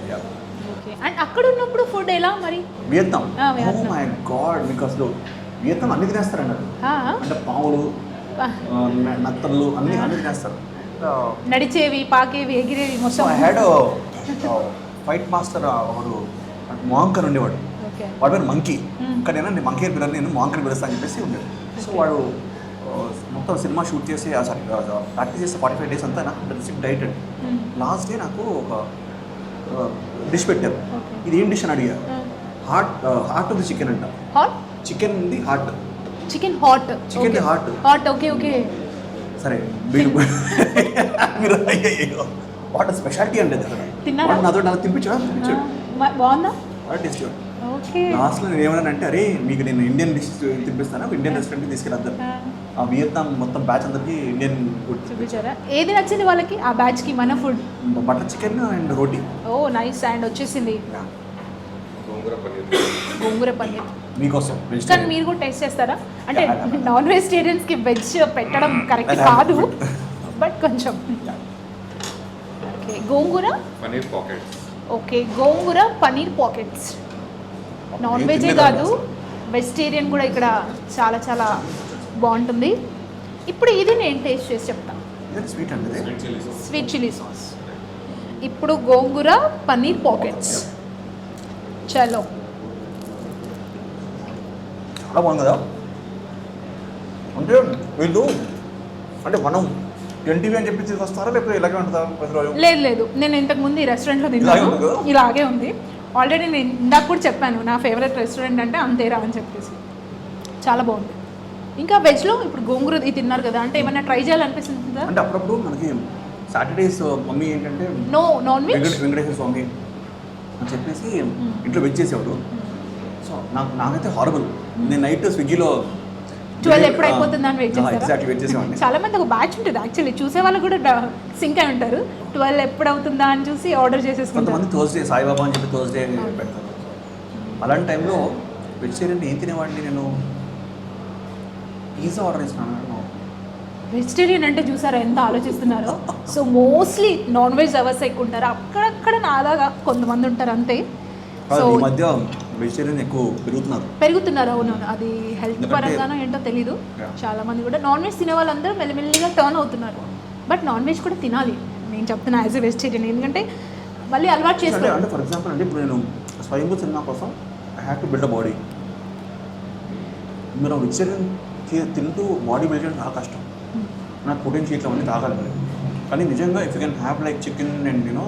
And అక్కడ ఉన్నప్పుడు ఫుడ్ ఎలా మరి? వియత్నాం, ఓ మై గాడ్, మీకు అసలు Vietnam అన్ని తినేస్తారండి. అంటే పావులు, నత్తలు అన్ని తినేస్తారు. నడిచేవి, పాకేవి, ఎగిరేవి మొత్తం. ఐ హ్యాడ్ ఫైట్ మాస్టర్ ఒకడు మాంక్ అని ఉండేవాడు. వాడు పేరు మంకీ. కానీ నేను మంకీ అని పిల్లలు, నేను మాంక్ అని పిలుస్తాను అని చెప్పేసి ఉండేది. సో వాడు మొత్తం సినిమా షూట్ చేసి సారీ ప్రాక్టీస్ చేస్తే 45 days అంతా స్ట్రిక్ట్ డైట్ అండి. లాస్ట్ డే నాకు ఒక డిష్ పెట్టారు. ఇది ఏం డిష్ అని అడిగారు. హార్ట్ ఉంది చికెన్ అంట. చికెన్ ఉంది heart. Chicken hot. Chicken heart. Okay. సరే మీరు వాటర్ స్పెషాలిటీ అంటే నాతో నాకు తినిపించాడు. బాగుందా? టేస్ట్. ఓకే. లాస్ట్లో నేను ఏమన్నానంటే, అరే మీకు నేను ఇండియన్ డిష్ తినిపిస్తాను, ఇండియన్ రెస్టారెంట్కి తీసుకెళ్ళద్దాం. ఆ వియత్నాం మొత్తం బ్యాచ్ అందరికి ఇండియన్ ఫుడ్ చూపించారా? ఏది నచ్చింది వాళ్ళకి ఆ బ్యాచ్కి? మన food butter chicken and roti. Oh nice. And వచ్చేసింది గోంగూర పన్నీర్ మీకోసం. కానీ మీరు కూడా టేస్ట్ చేస్తారా? అంటే నాన్ వెజిటేరియన్స్కి వెజ్ పెట్టడం కరెక్ట్ కాదు, బట్ కొంచెం. ఓకే, గోంగూర పన్నీర్ పాకెట్స్. ఓకే, గోంగూర పన్నీర్ పాకెట్స్. నాన్ వెజే కాదు, వెజిటేరియన్ కూడా ఇక్కడ చాలా చాలా బాగుంటుంది. ఇప్పుడు ఇది నేను టేస్ట్ చేసి చెప్తాను. స్వీట్ అంటే స్వీట్ చిల్లీ సాస్. ఇప్పుడు గోంగూర పన్నీర్ పాకెట్స్. చలో, చాలా బాగుంది కదా. అంటే వీళ్ళు అంటే మనం 20 అని చెప్పి తీసుకొస్తారా లేకపోతే ఇలాగే ఉంటుందా? లేదు, నేను ఇంతకుముందు ఈ రెస్టారెంట్లో తిన్నాను, ఇలాగే ఉంది. ఆల్రెడీ నేను ఇందాక కూడా చెప్పాను నా ఫేవరెట్ రెస్టారెంట్ అంటే అంతేరా అని చెప్పేసి. చాలా బాగుంది. ఇంకా వెజ్లో ఇప్పుడు గోంగూర ఇది తిన్నారు కదా, అంటే ఏమైనా ట్రై చేయాలనిపిస్తుందా? అంటే అప్పుడప్పుడు మనకి సాటర్డేస్ మమ్మీ ఏంటంటే నో నాన్ వెజ్. వెంకటేశ్వర స్వామి అని చెప్పేసి ఇంట్లో వెజ్ చేసేవాడు. సో నాకైతే హారబుల్. నేను నైట్ స్విగ్గీలో 12 ఎప్పుడు అయిపోతుందా అని వెయిట్ చేస్తారా? ఎగ్జాక్ట్లీ వెయిట్ చేసేవాడిని. చాలా మంది ఒక బ్యాచ్ ఉంటుంది యాక్చువల్లీ, చూసే వాళ్ళు కూడా సింక్ అయి ఉంటారు. 12 ఎప్పుడు అవుతుందా అని చూసి ఆర్డర్ చేసేసుకుంటారు. కొంతమంది థర్స్డే సాయిబాబా అని చెప్పి థర్స్డే పెడతారు. అలాంటి టైంలో వెజిటేరియన్ ఏం తినేవాడిని నేను, పిజ్జా ఆర్డర్ చేస్తున్నాను. వెజిటేరియన్ అంటే చూసారా ఎంత ఆలోచిస్తున్నారో. సో మోస్ట్లీ నాన్ వెజ్ అవర్స్ ఎక్కువ ఉంటారు, అక్కడక్కడ నాలాగా కొంతమంది ఉంటారు అంతే. సో ఈ మధ్య వెజిటేరియన్ ఎక్కువ పెరుగుతున్నారు. అవును, అది హెల్త్ ఎందుకంటే- పరంగానో ఏంటో తెలీదు. Yeah. చాలా మంది కూడా నాన్ వెజ్ తినే వాళ్ళందరూ మెల్లిమెల్లిగా టర్న్ అవుతున్నారు. బట్ నాన్ వెజ్ కూడా తినాలి, నేను చెప్తున్నా యాజ్ ఎ వెజిటేరియన్. ఎందుకంటే మళ్ళీ అలవాటు అంటే చేసుకోవాలి. అంటే ఫర్ ఎగ్జాంపుల్ అంటే ఇప్పుడు నేను స్వయంగా సినిమా కోసం I have to build a body. మీరు వెజిటేరియన్ తింటూ బాడీ బిల్డ్ చేయడం చాలా కష్టం. నాకు ప్రోటీన్ షీట్లు అవన్నీ తాగాలి మరి. కానీ నిజంగా if you can have like chicken and you know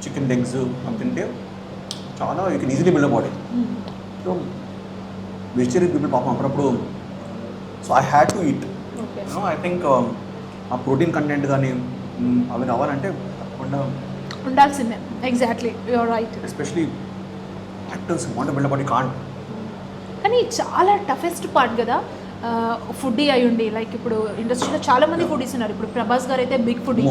chicken legs అవి తింటే చాలా you can easily build a body. So vegetarian people పాపం అప్పుడప్పుడు, so I had to eat. Okay, I think ఆ ప్రోటీన్ కంటెంట్ కానీ అవి రావాలంటే తప్పకుండా ఉండాల్సిందే. Exactly, you're right. Especially actors want build body can't. కానీ చాలా టఫెస్ట్ పార్ట్ కదా ఫుడ్డీ అయి ఉండి. లైక్ ఇప్పుడు ఇండస్ట్రీలో చాలా మంది ఫుడీస్ ఉన్నారు. ఇప్పుడు ప్రభాస్ గారు అయితే బిగ్ ఫుడీ.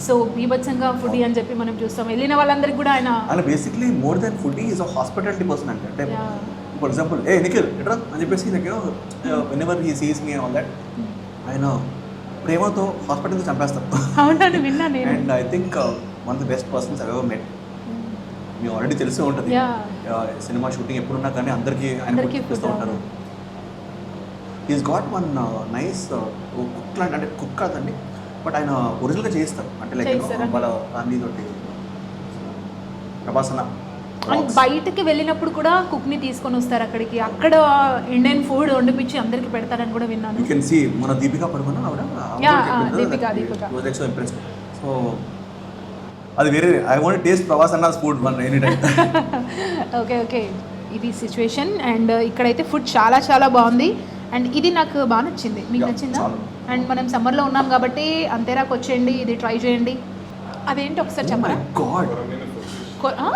సో బీభత్సంగా ఫుడీ అని చెప్పి మనం చూస్తాం. వెళ్ళిన వాళ్ళందరికీ కూడా ఆయన basically more than foodie is a hospitality person అంటే Yeah. ఫర్ ఎగ్జాంపుల్ నిఖిల్ ఎట్రా అని చెప్పేసి నాకు whenever he sees me all that ఆయన ప్రేమతో హాస్పిటల్తో చంపేస్తారు. అవునని విన్నా నేను. And I think one of the best persons I ever met. మీకు ఆల్రెడీ తెలిసే ఉంటుంది. సినిమా షూటింగ్ ఎప్పుడున్నా కానీ అందరికీ ఆయన అందరికీ చూపిస్తూ food. ఉంటారు. Is got one nice cook లాంటి, అంటే కుక్ కాదండి బట్ ఆయన ఒరిజినల్గా చేయిస్తారు. అంటే లైక్ చేయిస్తారా? వాళ్ళ ఫ్యామిలీ తోటి ప్రభాస్ అన్న అండ్ బయటకి వెళ్ళినప్పుడు కూడా కుక్ని తీసుకొని వస్తారు అక్కడికి. అక్కడ ఇండియన్ ఫుడ్ వండిపించి అందరికి పెడతారని కూడా విన్నాను. యూ కెన్ సీ మన దీపికా పడుకున్న ఆవిడ దీపిక. ఇంప్రెస్. సో అది వేరే, ఐ వాంట్ టేస్ట్ ప్రభాస్ అన్న food one any time. Okay okay, ఇది సిచ్యువేషన్. అండ్ ఇక్కడైతే ఫుడ్ చాలా చాలా బాగుంది. అండ్ ఇది నాకు బాగా నచ్చింది. మీకు Yeah, నచ్చిందా? చాలా. అండ్ మనం సమ్మర్లో ఉన్నాం కాబట్టి అంతేరాకు వచ్చేయండి, ఇది ట్రై చేయండి. అదేంటి ఒకసారి చెప్పరా? గాడ్ కొ- ఆ?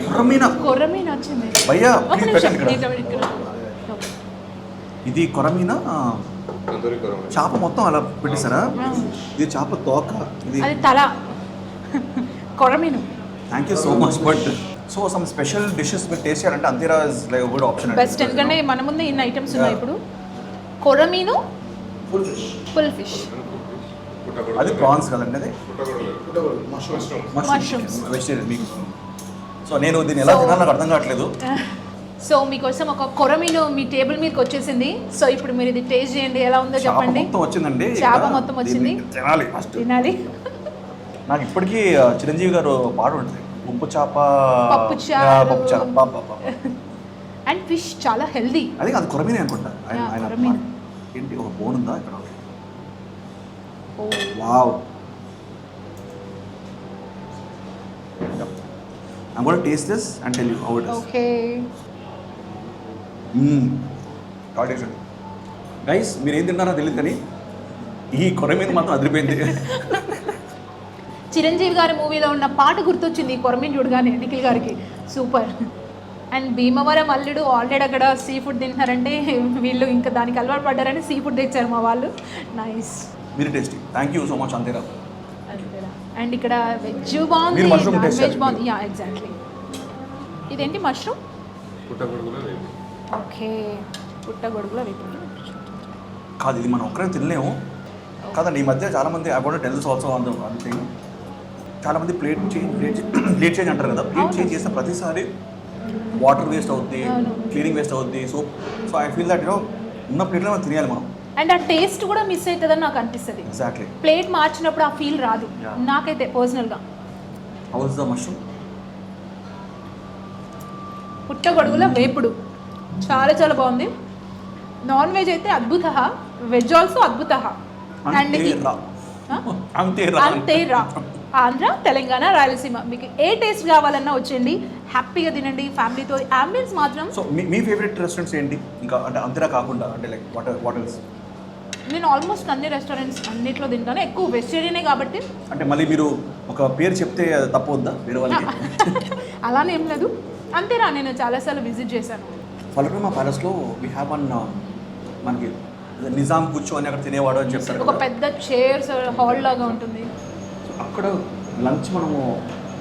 కొరమీనా కొర్రమీన వచ్చింది. భయ్యా ఒక ప్లీజ్ నిమిషం, పెట్టండి ఇక్కడ. ఇక్కడ. ఇది కొరమీనా చేప మొత్తం అలా పెట్టేశారా? ఇది చేప తోక. ఇది అది తల కొర్రమీను. Thank you so much. But so some special dishes మీరు టేస్ట్ చేయాలంటే అంతేరా is like good option. Best, ఎందుకంటే మన ముందు ఇన్ని ఐటమ్స్ ఉన్నాయి. ఇప్పుడు కొర్రమీను, ఫుల్ ఫిష్, అది ప్రాన్స్ కదండి, అది మష్రూమ్స్. వెజిటేరియన్ మీకు. సో నేను దీన్ని ఎలా తినాలో నాకు అర్థం కావట్లేదు. సో మీకోసం ఒక కొర్రమీను మీ టేబుల్ మీదకి వచ్చేసింది. సో ఇప్పుడు మీరు ఇది టేస్ట్ చేయండి, ఎలా ఉందో చేప చెప్పండి. మొత్తం వచ్చిందండి. చేప ఇక్కడ మొత్తం వచ్చింది. దీన్ని తినాలి ఫస్ట్. తినాలి. నాకు ఇప్పటికీ చిరంజీవి గారు పాట ఉంటుంది, ఉప్పు చేప పప్పు చారు. పప్పు చారు పాప. అండ్ ఫిష్ చాలా హెల్దీ. అది అది కొరమీనే అనుకుంటా. Yeah, ఆయన కొరమీను. ఏంటి ఒక బోన్ ఉందా ఇక్కడ? ఓ wow. I'm going to taste this and tell you how it is. Okay. Guys మీరు ఏం తిన్నారో తెలియదు కానీ ఈ కొరమీద మాత్రం అదిరిపోయింది. చిరంజీవి గారి మూవీలో ఉన్న పాట గుర్తొచ్చింది ఈ కొరమీన్ చూడగానే నిఖిల్ గారికి. సూపర్. అండ్ భీమవరం అల్లుడు ఆల్రెడీ అక్కడ సీ ఫుడ్ తింటున్నారంటే వీళ్ళు ఇంకా దానికి అలవాటు పడ్డారని సీ ఫుడ్ తెచ్చారు మా వాళ్ళు. Nice, very tasty. Thank you so much అంతేరా. అండ్ ఇక్కడ వెజ్ బాగుంది, మీరు mushroom నాన్ taste వెజ్ చేయాలి. బాగుంది. Yeah exactly. ఇదేంటి మష్రూమ్? ఓకే, పుట్టగొడుగులో వేపుడు. కాదు ఇది మనం ఒక్కరే తినలేము కాదండి. ఈ మధ్య చాలామంది I want tell this also on the thing. చాలామంది ప్లేట్ చేంజ్ అంటారు కదా. ప్లేట్ చేంజ్ చేసిన ప్రతిసారి వాటర్ వేస్ట్ అవుద్ది, అవును. క్లీనింగ్ వేస్ట్ అవుద్ది. సో ఐ ఫీల్ దట్ ఉన్న ప్లేట్లో మనం తినేయాలి మనం. అండ్ ఆ టేస్ట్ కూడా మిస్ అవుతుందని నాకు అనిపిస్తుంది. ఎగ్జాక్ట్లీ. ప్లేట్ మార్చినప్పుడు ఆ ఫీల్ రాదు Yeah. నాకైతే పర్సనల్గా. How is the mushroom? పుట్టగొడుగుల వేపుడు చాలా చాలా బాగుంది. నాన్ వెజ్ అయితే అద్భుత, వెజ్ ఆల్సో అద్భుత. అండ్ అంతే రా. ఆంధ్ర, తెలంగాణ, రాయలసీమ మీకు ఏ టేస్ట్ కావాలన్నా వచ్చేయండి, హ్యాపీగా తినండి ఫ్యామిలీతో. అంబియన్స్ మాత్రం. సో మీ ఫేవరెట్ రెస్టారెంట్స్ ఏంటి ఇంకా, అంటే అంతేరా కాకుండా, అంటే లైక్ వాట్ ఎల్స్? నేను ఆల్మోస్ట్ అన్ని రెస్టారెంట్స్ అన్నిట్లో తింటాను, ఎక్కువ వెజిటేరియనే కాబట్టి. అంటే మళ్ళీ మీరు ఒక పేరు చెప్తే అది తప్పు వద్దా వేరే వాళ్ళకి? అలానే ఏం లేదు అంతేరా, నేను చాలాసార్లు విజిట్ చేశాను. ఫలక్నుమా ప్యాలెస్లో వీ హ్యావ్ వన్ మనకి నిజాం కూర్చొని అక్కడ తినేవాడు అని చెప్తారు ఒక కదా. పెద్ద చైర్స్ హాల్ లాగా ఉంటుంది. అక్కడ లంచ్ మనము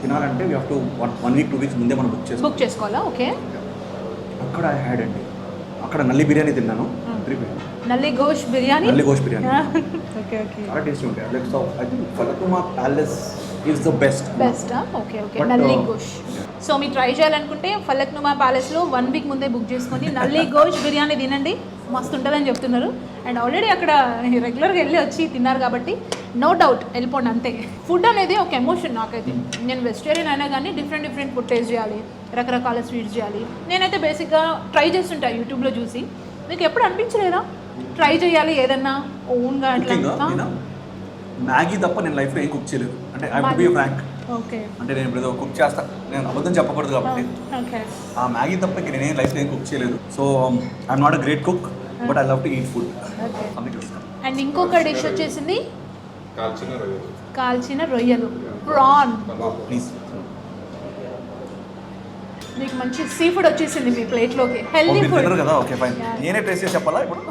తినాలంటే we have to 1 week 2 weeks ముందే మనం బుక్ చేసుకోవాలా? ఓకే. అక్కడ ఐ హ్యాడ్ అండి, అక్కడ నల్లి బిర్యానీ తిన్నాను. నల్లి గోష్ బిర్యానీ. నల్లి గోష్ బిర్యానీ ఓకే ఓకే. చాలా టేస్టీ ఉంటాయి. Like so I think Falaknuma palace is the best. Okay okay. But, నల్లి గోష్. సో మీరు ట్రై చేయాలనుకుంటే ఫలక్నుమా ప్యాలెస్లో 1 వీక్ ముందే బుక్ చేసుకొని నల్లి గోష్ బిర్యానీ తినండి, మస్తు ఉంటుందని చెప్తున్నారు. అండ్ ఆల్రెడీ అక్కడ రెగ్యులర్గా వెళ్ళి వచ్చి తిన్నారు కాబట్టి నో డౌట్ వెళ్ళిపోండి అంతే. ఫుడ్ అనేది ఒక ఎమోషన్ నాకైతే. నేను వెజిటేరియన్ అయినా కానీ డిఫరెంట్ ఫుడ్ టేస్ట్ చేయాలి, రకరకాల స్వీట్స్ చేయాలి. నేనైతే బేసిక్గా ట్రై చేస్తుంటాను యూట్యూబ్లో చూసి. మీకు ఎప్పుడు అనిపించలేదా ట్రై చేయాలి ఏదన్నా ఓన్గా అట్లా? మ్యాగీ తప్ప నేను లైఫ్లో ఏం కుక్ చేయలేదు. అంటే I would be frank. Okay అంటే నేను ఇప్పుడు ఏదో కుక్ చేస్తా, నేను అబద్ధం చెప్పకూడదు కాబట్టి ఓకే. ఆ మ్యాగీ తప్ప ఇంక నేనేం లైఫ్లో ఏం కుక్ చేయలేదు. So I'm not a great cook but I love to eat food. Okay. అందుకే వస్తాను. అండ్ ఇంకొక డిష్ వచ్చేసింది కాల్చిన రొయ్యలు, ప్రాన్. ప్లీజ్. మీకు మంచి సీ ఫుడ్ వచ్చేసింది మీ ప్లేట్లోకి, హెల్దీ ఫుడ్. కదా, ఓకే ఫైన్. నేనే టేస్ట్ చేసి చెప్పాలా ఇప్పుడు?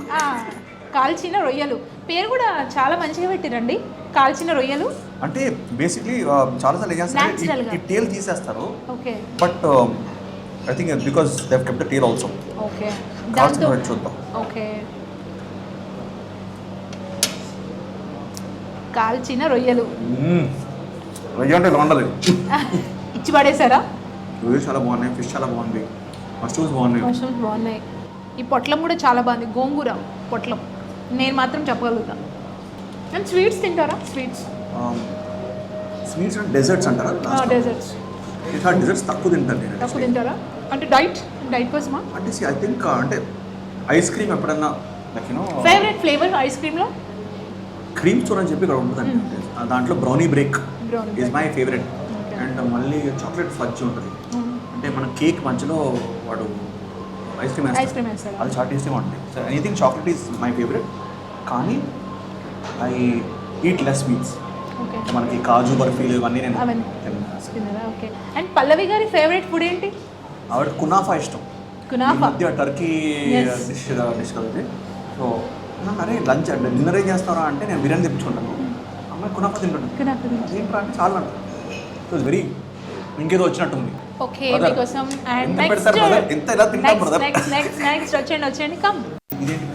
కాల్చిన రొయ్యలు పేరు కూడా చాలా మంచిగా పెట్టిరండి, కాల్చిన రొయ్యలు. అంటే బేసిక్లీ చాలాసార్లు ఏం చేస్తారు, Natural గా. ఈ టేల్ తీసేస్తారు. Okay but I think because they have kept the tail also. Okay. కాల్చిన దాంతో రొయ్యలు చూద్దాం. ఓకే. కాల్చిన రొయ్యలు రొయ్య అంటే బాగుండదు. ఇచ్చి పడేశారా? రొయ్యలు చాలా బాగున్నాయి, ఫిష్ చాలా బాగుంది, మష్రూమ్స్ బాగున్నాయి. మష్రూమ్స్ బాగున్నాయి. ఈ పొట్లం కూడా చాలా బాగుంది, గోంగూర పొట్లం. నేను మాత్రం చెప్పగలుగుతాను. అండ్ స్వీట్స్ తింటారా? స్వీట్స్ స్వీట్స్ అండ్ డెజర్ట్స్ అంటారా? డెజర్ట్స్ డెజర్ట్స్ తక్కువ తింటాను నేను. తక్కువ తింటారా? అంటే డైట్ కోసమా? అంటే ఐ థింక్ అంటే ఐస్ క్రీమ్ ఎప్పుడన్నా like you know favourite flavour ice క్రీమ్లో? క్రీమ్ స్టోర్ అని చెప్పి ఇక్కడ ఉంటుందండి. దాంట్లో brownie break Brownie is my favourite. And మళ్ళీ చాక్లెట్ ఫజ్ ఉంటుంది. అంటే మన కేక్ మధ్యలో వాడు ఐస్ క్రీమ్ వేస్తారా? అది చాలా టేస్టీగా ఉంటుంది. So anything chocolate is my favourite. కానీ I eat less sweets. Okay. మనకి కాజు బర్ఫీలు ఇవన్నీ నేను అవన్నీ తిన్నాను. తిన్నారా? ఓకే. అండ్ పల్లవి గారి ఫేవరెట్ ఫుడ్ ఏంటి? ఆవిడ కునాఫా ఇష్టం. కునాఫా. ఈ మధ్య టర్కీ Yes. డిష్ కలిపి. సో అరే లంచ్ అంటే డిన్నర్ ఏం చేస్తారా అంటే నేను బిర్యానీ తెప్పించుకుంటాను, అమ్మాయి కునాఫా తింటాను. కునాఫా. ఏంట్రా అంటే చాలా అంట. సో ఇట్స్ వెరీ ఇంకేదో వచ్చినట్టుంది. ఓకే. Brother, మీకోసం అండ్ ఎంత నెక్స్ట్ పెడతారు brother? ఎంత ఇలా తింటాం brother? నెక్స్ట్ వచ్చేయండి కమ్. ఇదేంటి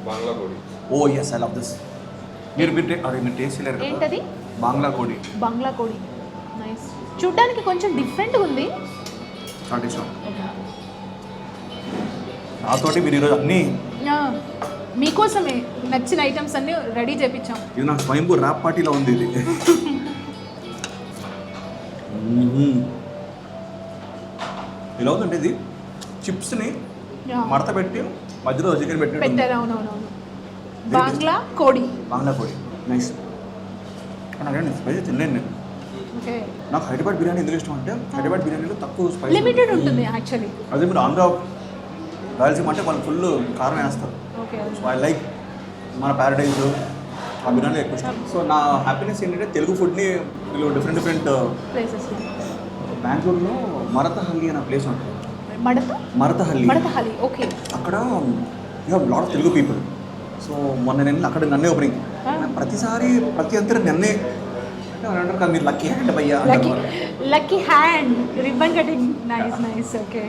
బంగ్లా కోడి. ఓ ఎస్ ఐ లవ్ దిస్. మీరు టేస్ట్ చేయలేరు కదా. ఏంటది? బాంగ్లా కోడి. బంగ్లా కోడి. నైస్. చూడ్డానికి కొంచెం డిఫరెంట్గా ఉంది. చాలా ఇష్టం. నాతోటి మీరు ఈరోజు అన్నీ మీకోసమే నచ్చిన ఐటమ్స్ అన్ని రెడీ చేపించాం. ఇది నాకు స్వయంభూ ర్యాప్ పార్టీలో ఉంది ఇది. ఇలా ఉందంటే ఇది చిప్స్ని మడత పెట్టి మధ్యలో చికెన్ పెట్టి పెట్టారు. అవునవునవును. బాంగ్లా కోడి. బాంగ్లా కోడి నైస్. కానీ స్పైసీ తినలేను నేను. ఓకే. నాకు హైదరాబాద్ బిర్యానీ ఎందుకు ఇష్టం అంటే హైదరాబాద్ బిర్యానీలో తక్కువ స్పైసీ లిమిటెడ్ ఉంటుంది యాక్చువల్లీ. అదే మీరు ఆంధ్ర రాయలసీమ అంటే వాళ్ళు ఫుల్ కారం వేస్తారు. ఓకే. సో ఐ లైక్ మన ప్యారడైజ్ ఆ బిర్యానీ ఎక్కువ ఇష్టం. సో నా హ్యాపీనెస్ ఏంటంటే తెలుగు ఫుడ్ని వీళ్ళు డిఫరెంట్ ప్లేసెస్. బెంగళూరులో మరతహల్లి అనే ప్లేస్ ఉంటుంది. మడతహల్లి. ఓకే. అక్కడ you have lot of Telugu people. So మొన్న నేను అక్కడ నన్నే ఓపెనింగ్ ప్రతిసారి ప్రతి అంతా నన్నే అంటే వాళ్ళు అంటారు కదా మీరు లక్కీ హ్యాండ్ భయ్యా lucky hand ribbon cutting. Nice. Okay.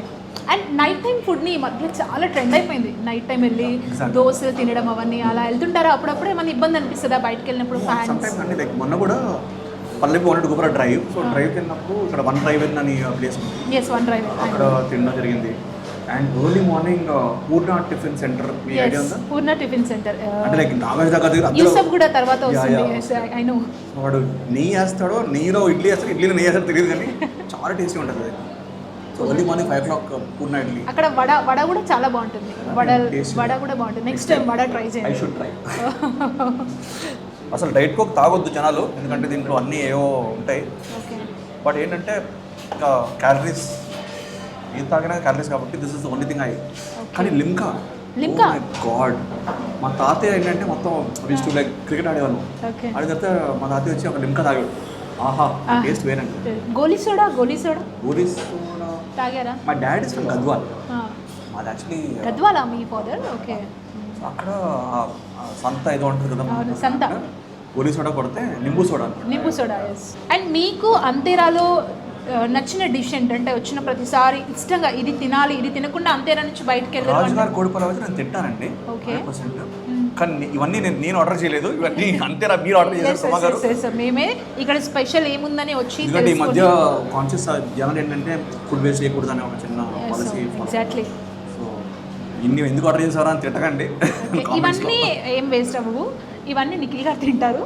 And night time ఫుడ్ని ఈ మధ్య చాలా ట్రెండ్ అయిపోయింది. నైట్ టైం వెళ్ళి Exactly. దోశలు తినడం అవన్నీ అలా వెళ్తుంటారా? అప్పుడప్పుడు ఏమైనా ఇబ్బంది అనిపిస్తుందా బయటకు వెళ్ళినప్పుడు? ఫ్యాన్స్. సమ్టైమ్స్ అంటే లైక్ మొన్న కూడా పల్లెకి వాంటెడ్ గోపుర డ్రైవ్. సో డ్రైవ్కి వెళ్ళినప్పుడు ఇక్కడ వన్ డ్రైవ్ అని ప్లేస్ ఉంది. Yes, one drive. అక్కడ తినడం జరిగింది. And early morning Purna tiffin centre మీ ఐడియా ఉందా? Purna tiffin centre. అంటే లైక్ నాగేష్ దగ్గర యూసఫ్ కూడా తర్వాత వస్తుంది. yeah. I know. వాడు నెయ్యి వేస్తాడో నెయ్యిలో ఇడ్లీ వేస్తాడు, ఇడ్లీలో నెయ్యి వేస్తాడో తెలియదు కానీ చాలా టేస్టీ ఉంటుంది అది. So early morning 5 o'clock Purna idli. అక్కడ వడ కూడా చాలా బాగుంటుంది. వడ కూడా బాగుంటుంది. Next time vada try I చేయండి. Should try. అసలు డైట్ కోక్ తాగొద్దు జనాలు, ఎందుకంటే దీంట్లో అన్నీ ఏవో ఉంటాయి. ఓకే. బట్ ఏంటంటే ఇంకా క్యాలరీస్ ఏం తాగినా క్యాలరీస్ కాబట్టి this is the only thing కానీ లిమ్కా గాడ్ మా తాతయ్య ఏంటంటే మొత్తం విస్ట్ లైక్ క్రికెట్ ఆడేవాళ్ళం. ఓకే. ఆడిన తర్వాత మా తాతయ్య వచ్చి ఒక లిమ్కా తాగాడు. ఆహా టేస్ట్ వేరండి. గోలీ సోడా గోలీ సోడా తాగారా? మా డాడ్ ఇస్ ఫ్రమ్ గద్వాల్. ఆ. మాది యాక్చువల్లీ గద్వాలా మీ ఫాదర్? ఓకే. అక్కడ సంత ఏదో ఉంటుంది కదా, అవును, సంత. అక్కడ గోలీ సోడా కొడితే నింబు సోడా అన్నమాట. నింబు సోడా. ఎస్. అండ్ మీకు అంతేరాలో నచ్చిన డిష్ ఏంటంటే వచ్చిన ప్రతిసారి ఇష్టంగా ఇది తినాలి, ఇది తినకుండా అంతేరా నుంచి బయటకు రాజుగారి కోడి పలావ్ అయితే నేను తింటానండి Okay. 100%. కానీ ఇవన్నీ నేను ఆర్డర్ చేయలేదు, ఇవన్నీ అంతేరా మీరు ఆర్డర్ చేశారు సుమా గారు. మేమే ఇక్కడ స్పెషల్ ఏముందని వచ్చి ఎందుకంటే ఈ మధ్య కాన్షియస్ జనం ఏంటంటే ఫుడ్ వేస్ట్ చేయకూడదు అనే ఒక చిన్న పాలసీ. ఎగ్జాక్ట్లీ. సో ఇన్ని ఎందుకు ఆర్డర్ చేశారా అని తిట్టకండి. ఇవన్నీ ఏం వేస్ట్ అవ్వవు, ఇవన్నీ నిఖిల్ గారు తింటారు.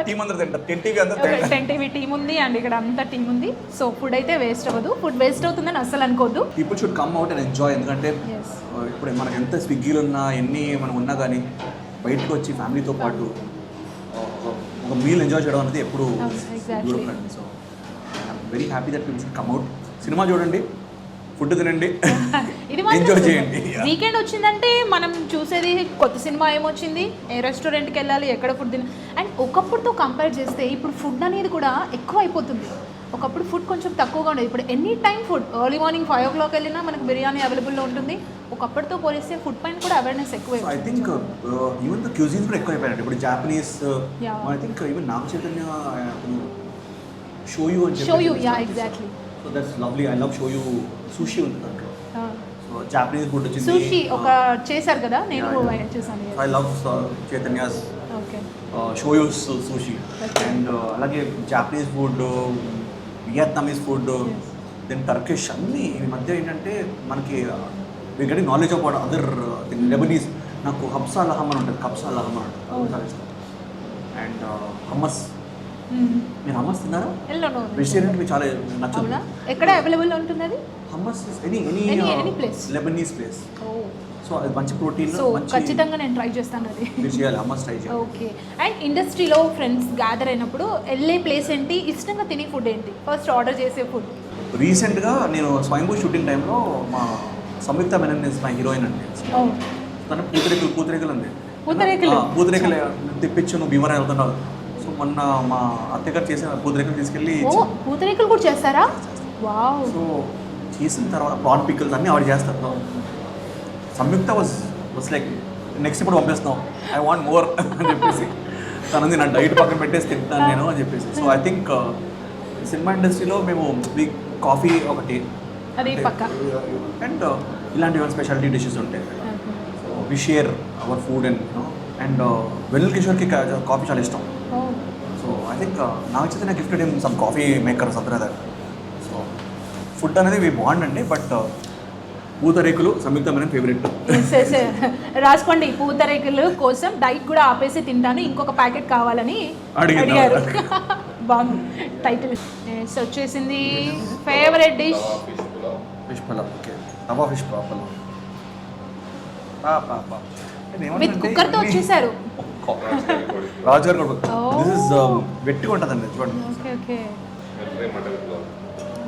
టీం అందరూ తింటారు, టీవీ అందరూ తింటారు. 10 టీం ఉంది అండ్ ఇక్కడ అంతా టీం ఉంది. సో ఫుడ్ అయితే వేస్ట్ అవ్వదు, ఫుడ్ వేస్ట్ అవుతుందని అస్సలు అనుకోవద్దు. People should come out and enjoy. ఎందుకంటే Yes. ఇప్పుడు మనకి ఎంత స్విగ్గీలు ఉన్నా ఎన్ని మనం ఉన్నా కానీ బయటకు వచ్చి ఫ్యామిలీతో పాటు ఒక మీల్ ఎంజాయ్ చేయడం అనేది ఎప్పుడు exactly. దూరం. So I'm very happy that people should come out. Cinema చూడండి, ఫుడ్ తినండి, ఇది ఎంజాయ్ చేయండి. వీకెండ్ వచ్చిందంటే మనం చూసేది కొత్త సినిమా ఏమొచ్చింది, ఏ రెస్టారెంట్కి వెళ్ళాలి, ఎక్కడ ఫుడ్ తిన. అండ్ ఒకప్పుడుతో కంపేర్ చేస్తే ఇప్పుడు ఫుడ్ అనేది కూడా ఎక్కువ అయిపోతుంది. ఒకప్పుడు ఫుడ్ కొంచెం తక్కువగా ఉండేది, ఇప్పుడు any time food. Early morning 5 o'clock వెళ్ళినా మనకు బిర్యానీ అవైలబుల్లో ఉంటుంది. ఒకప్పటితో పోలిస్తే ఫుడ్ పైన కూడా అవేర్నెస్ ఎక్కువ. I think even the cuisines కూడా ఎక్కువ అయిపోయాయి. ఇప్పుడు Japanese, Yeah. I think even Naga Chaitanya Shoyu అని Shoyu, yeah exactly. So that's lovely. I love Shoyu. Sushi ఉంది దాంట్లో. సో జాపనీస్ ఫుడ్ వచ్చింది. సుషి ఒక చేశారు కదా, నేను చూసాను. I love Chaitanya's okay. Shoyu's sushi. And అలాగే Japanese food, Vietnamese food, then Turkish, అన్నీ ఈ మధ్య ఏంటంటే మనకి we getting knowledge about other thing. Lebanese, నాకు హబ్సా లహమ్ అని ఉంటుంది, కబ్సా లహమ్ అని ఉంటుంది, చాలా ఇష్టం. And hummus. మీరు హమ్మస్ తిన్నారా? వెజిటేరియన్ మీకు చాలా నచ్చదు. అవునా? ఎక్కడ అవైలబుల్ ఉంటుంది అది? Hummus Any place. Lebanese place. So అది మంచి ప్రోటీన్. సో ఖచ్చితంగా నేను ట్రై చేస్తాను అది. మీరు చేయాలి, హమ్మస్ ట్రై చేయాలి. ఓకే. అండ్ ఇండస్ట్రీలో ఫ్రెండ్స్ గ్యాదర్ అయినప్పుడు వెళ్ళే ప్లేస్ ఏంటి, ఇష్టంగా తినే ఫుడ్ ఏంటి, ఫస్ట్ ఆర్డర్ చేసే ఫుడ్? రీసెంట్గా నేను స్వయంభూ షూటింగ్ టైంలో మా సంయుక్త మెనన్ మా హీరోయిన్ అండి, తను పూతరేకులు ఉంది. పూతరేకులు తెప్పించు, నువ్వు భీమరా వెళ్తున్నావు. సో మొన్న మా అత్తగారు చేసిన పూతరేకులు తీసుకెళ్ళి పూతరేకులు కూడా చేస్తారా? వావ్. సో చేసిన తర్వాత ప్రాన్ పికిల్స్ అన్నీ ఆవిడ చేస్తారు. సంయుక్త వాజ్ లైక్ నెక్స్ట్ ఇప్పుడు పంపిస్తున్నాం, ఐ వాంట్ మోర్ అని చెప్పేసి తనది నా డైట్ పక్కన పెట్టేసి తింటాను నేను అని చెప్పేసి. సో ఐ థింక్ సినిమా ఇండస్ట్రీలో మేము కాఫీ ఒకటి, అది పక్క, అండ్ ఇలాంటి స్పెషాలిటీ డిషెస్ ఉంటాయి. So we share our food and Vennela కిషోర్కి కాఫీ చాలా ఇష్టం. సో ఐ థింక్ నాకు చేత gifted him some coffee maker సత్రదర్. సో ఫుడ్ అనేది వి బాండ్ అండి. బట్ పూతరేకులు సంయుక్త మన ఫేవరెట్. రాసుకోండి, పూతరేకులు కోసం డైట్ కూడా ఆపేసి తింటాను, ఇంకొక ప్యాకెట్ కావాలని అడిగారు. బాగుంది టైటిల్. వచ్చేసింది favourite dish fish pulao. Okay, tawa fish pulao with కుక్కర్తో వచ్చేసారు. రాజుగారు కూడా దిస్ ఇస్ వెట్టిగా ఉంటుందండి, చూడండి. Okay okay,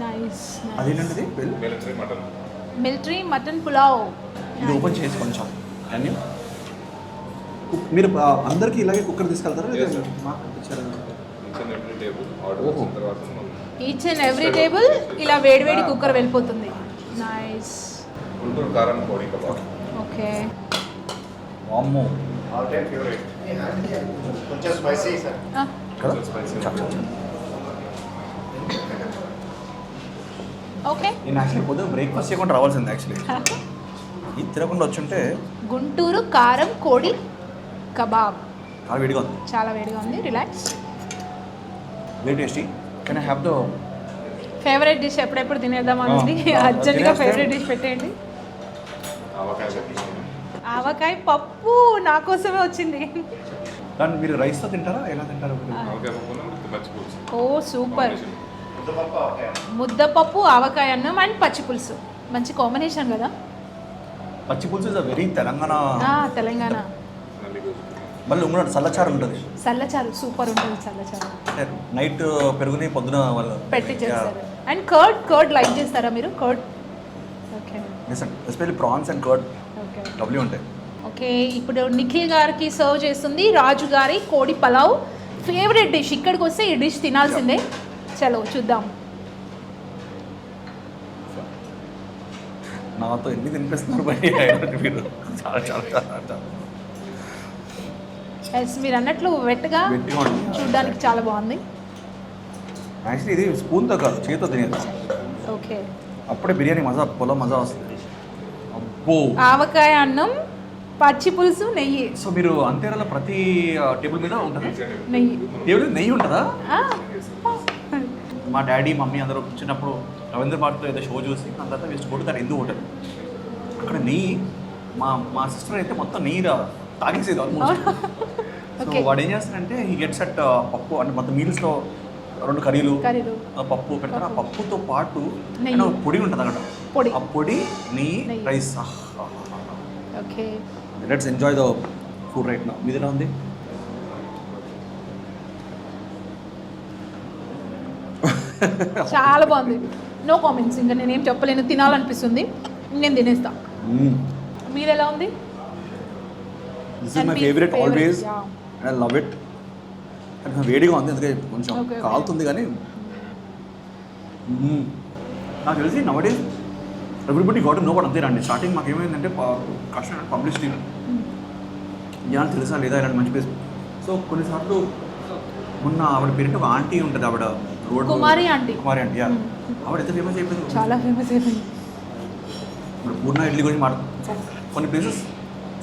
nice. అదేంటది మిలిటరీ మటన్ పులావ్. ఇది ఓపెన్ చేసి కొంచెం అన్నీ మీరు అందరికీ ఇలాగే కుక్కర్ తీసుకెళ్తారా? ఈచ్ అండ్ ఎవ్రీ టేబుల్ ఇలా వేడివేడి కుక్కర్ వెళ్ళిపోతుంది. నైస్. ఓకే. వామ్మో కొంచెం స్పైసీ సార్. కదా. ఓకే. నేను యాక్చువల్లీ పొద్దున బ్రేక్ఫాస్ట్ చేయకుండా రావాల్సింది. యాక్చువల్లీ ఇది తినకుండా వచ్చుంటే. గుంటూరు కారం కోడి కబాబ్ చాలా వేడిగా ఉంది. చాలా వేడిగా ఉంది. Relax. Very tasty. Can I have the favourite dish ఎప్పుడెప్పుడు తినేద్దాం అనేది అర్జెంట్గా ఫేవరెట్ డిష్ పెట్టేయండి. ఆవకాయ పప్పు నా కోసమే వచ్చింది. దాన్ని మీరు రైస్తో తింటారా, ఎలా తింటారు? ఓ సూపర్. ముద్దపప్పు, ఆవకాయ అన్నం అండ్ పచ్చి పులుసు, మంచి కాంబినేషన్ కదా. పచ్చి పులుసు ఇస్ వెరీ తెలంగాణ. తెలంగాణ. మళ్ళీ ఉంగడు సల్లచారు ఉంటుంది. సల్లచారు సూపర్ ఉంటుంది. చల్లచారు నైట్ పెరుగుని పొద్దున వాళ్ళు పెట్టి చేస్తారు. అండ్ కర్డ్ లైక్ చేస్తారా మీరు? Curd. Okay. Especially prawns and curd okay, lovely ఉంటాయి. ఓకే. ఇప్పుడు నిఖిల్ గారికి సర్వ్ చేస్తుంది రాజు గారి కోడి పలావ్. ఫేవరెట్ డిష్, ఇక్కడికి వస్తే ఈ డిష్ తినాల్సిందే. చలో చూద్దాం. నాతో ఎన్ని తినిపిస్తున్నారు మీరు చాలా చాలా చాలా చాలా ఎస్, మీరు అన్నట్లు వెట్గా గట్టిగా ఉంది. చూడడానికి చాలా బాగుంది. యాక్చువల్లీ ఇది స్పూన్తో కాదు, చేతితో తినేది. ఓకే, అప్పుడే బిర్యానీ మజా, పొలం మజా వస్తుంది. అబ్బో. ఆవకాయ అన్నం, పచ్చి పులుసు, నెయ్యి. సో మీరు అంతేరాలో ప్రతి టేబుల్ మీద ఉంటుందా? నెయ్యి. టేబుల్ నెయ్యి ఉంటుందా? ఆ, మా డాడీ మమ్మీ అందరూ చిన్నప్పుడు రవీంద్ర భారత్లో ఏదో షో చూసి దాని తర్వాత వేస్ట్ కొడుతారు ఎందుకు హోటల్ అక్కడ నెయ్యి. మా సిస్టర్ అయితే మొత్తం నెయ్యి తాగేసేది ఆల్మోస్ట్. So Okay. వాడు ఏం చేస్తాడంటే ఈ గెట్స్ అట్ పప్పు అంటే మొత్తం మీల్స్లో 2 కర్రీలు కర్రీలు. పప్పు పెడతారు. ఆ పప్పుతో పాటు నెయ్యి. ఏదో పొడి ఉంటుంది అక్కడ. పొడి. ఆ పొడి నెయ్యి నెయ్యి. Rice. Okay. Let's enjoy the food right నా. మీది ఎలా ఉంది? చాలా బాగుంది. నో కామెంట్స్, ఇంకా నేనేం చెప్పలేను. తినాలనిపిస్తుంది, నేను తినేస్తా. మీరు ఎలా ఉంది? This is my favourite always. Yeah. I love it. కానీ వేడిగా ఉంది, అందుకే కొంచెం Okay. కాలుతుంది. కానీ నాకు తెలిసి నవడేస్ ఎవ్రీబడి గాట్ నో బట్ అంతేనండి. స్టార్టింగ్ మాకు ఏమైందంటే కష్టం పబ్లిసిటీ జనాలు తెలుసా లేదా ఇలాంటి మంచి ప్లేస్. సో కొన్నిసార్లు మొన్న ఆవిడ పేరు ఒక ఆంటీ ఉంటుంది, ఆవిడ రోడ్ కుమారి ఆంటీ. కుమారి ఆంటీ ఆవిడ ఎంత ఫేమస్ అయిపోయింది. చాలా ఫేమస్ అయిపోయింది. ఇప్పుడు పూర్ణ ఇడ్లీ గురించి సో కొన్ని ప్లేసెస్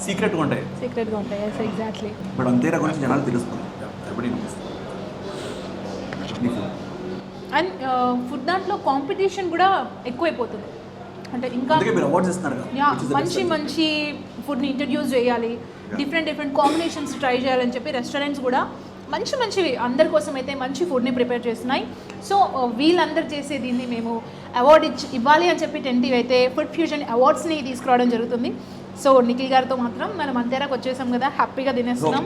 సీక్రెట్గా ఉంటాయి, సీక్రెట్గా ఉంటాయి. Yes, exactly. బట్ అంతేరా గురించి జనాలు తెలుస్తుంది. Everybody knows. అండ్ ఫుడ్ దాంట్లో కాంపిటీషన్ కూడా ఎక్కువైపోతుంది. అంటే ఇంకా అందుకే మీరు అవార్డ్స్ ఇస్తున్నారు కదా, yeah, which is the best మంచి thing. మంచి ఫుడ్ని ఇంట్రడ్యూస్ చేయాలి, డిఫరెంట్ కాంబినేషన్స్ ట్రై చేయాలని చెప్పి రెస్టారెంట్స్ కూడా మంచివి అందరి కోసం అయితే మంచి ఫుడ్ని ప్రిపేర్ చేస్తున్నాయి. సో వీళ్ళందరూ చేసే దీన్ని మేము అవార్డు ఇవ్వాలి అని చెప్పి టెంటివ్ అయితే ఫుడ్ ఫ్యూజన్ అవార్డ్స్ని తీసుకురావడం జరుగుతుంది. సో నిఖిల్ గారితో మాత్రం మనం అంతేరాకు వచ్చేసాం కదా, హ్యాపీగా తినేస్తున్నాం.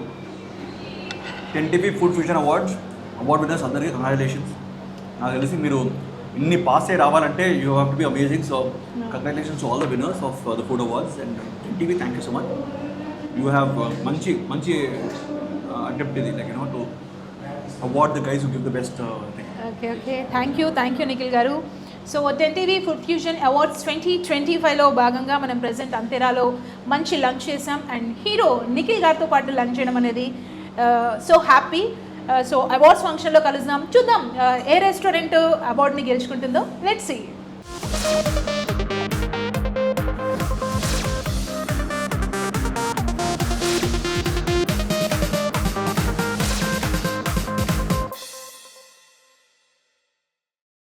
Ten TV food fusion award winners అందరికీ కంగ్రాచులేషన్స్. నాకు తెలిసి మీరు ఇన్ని పాస్ అయ్యి రావాలంటే you have to be amazing. So congratulations all the winners of the food awards and Ten TV. Thank you so much. You have మంచి అటెంప్ట్ ఇది, like to award the guys who give the best thing. Okay, thank you Nikhil garu. So Ten TV food fusion awards 2025లో భాగంగా మనం present అంతేరాలో మంచి lunch చేసాం. And hero Nikhil గారితో పాటు lunch చేయడం అనేది సో హ్యాపీ. సో అవార్డ్స్ ఫంక్షన్లో కలుద్దాం, చూద్దాం ఏ రెస్టారెంట్ అవార్డుని గెలుచుకుంటుందో. Let's see.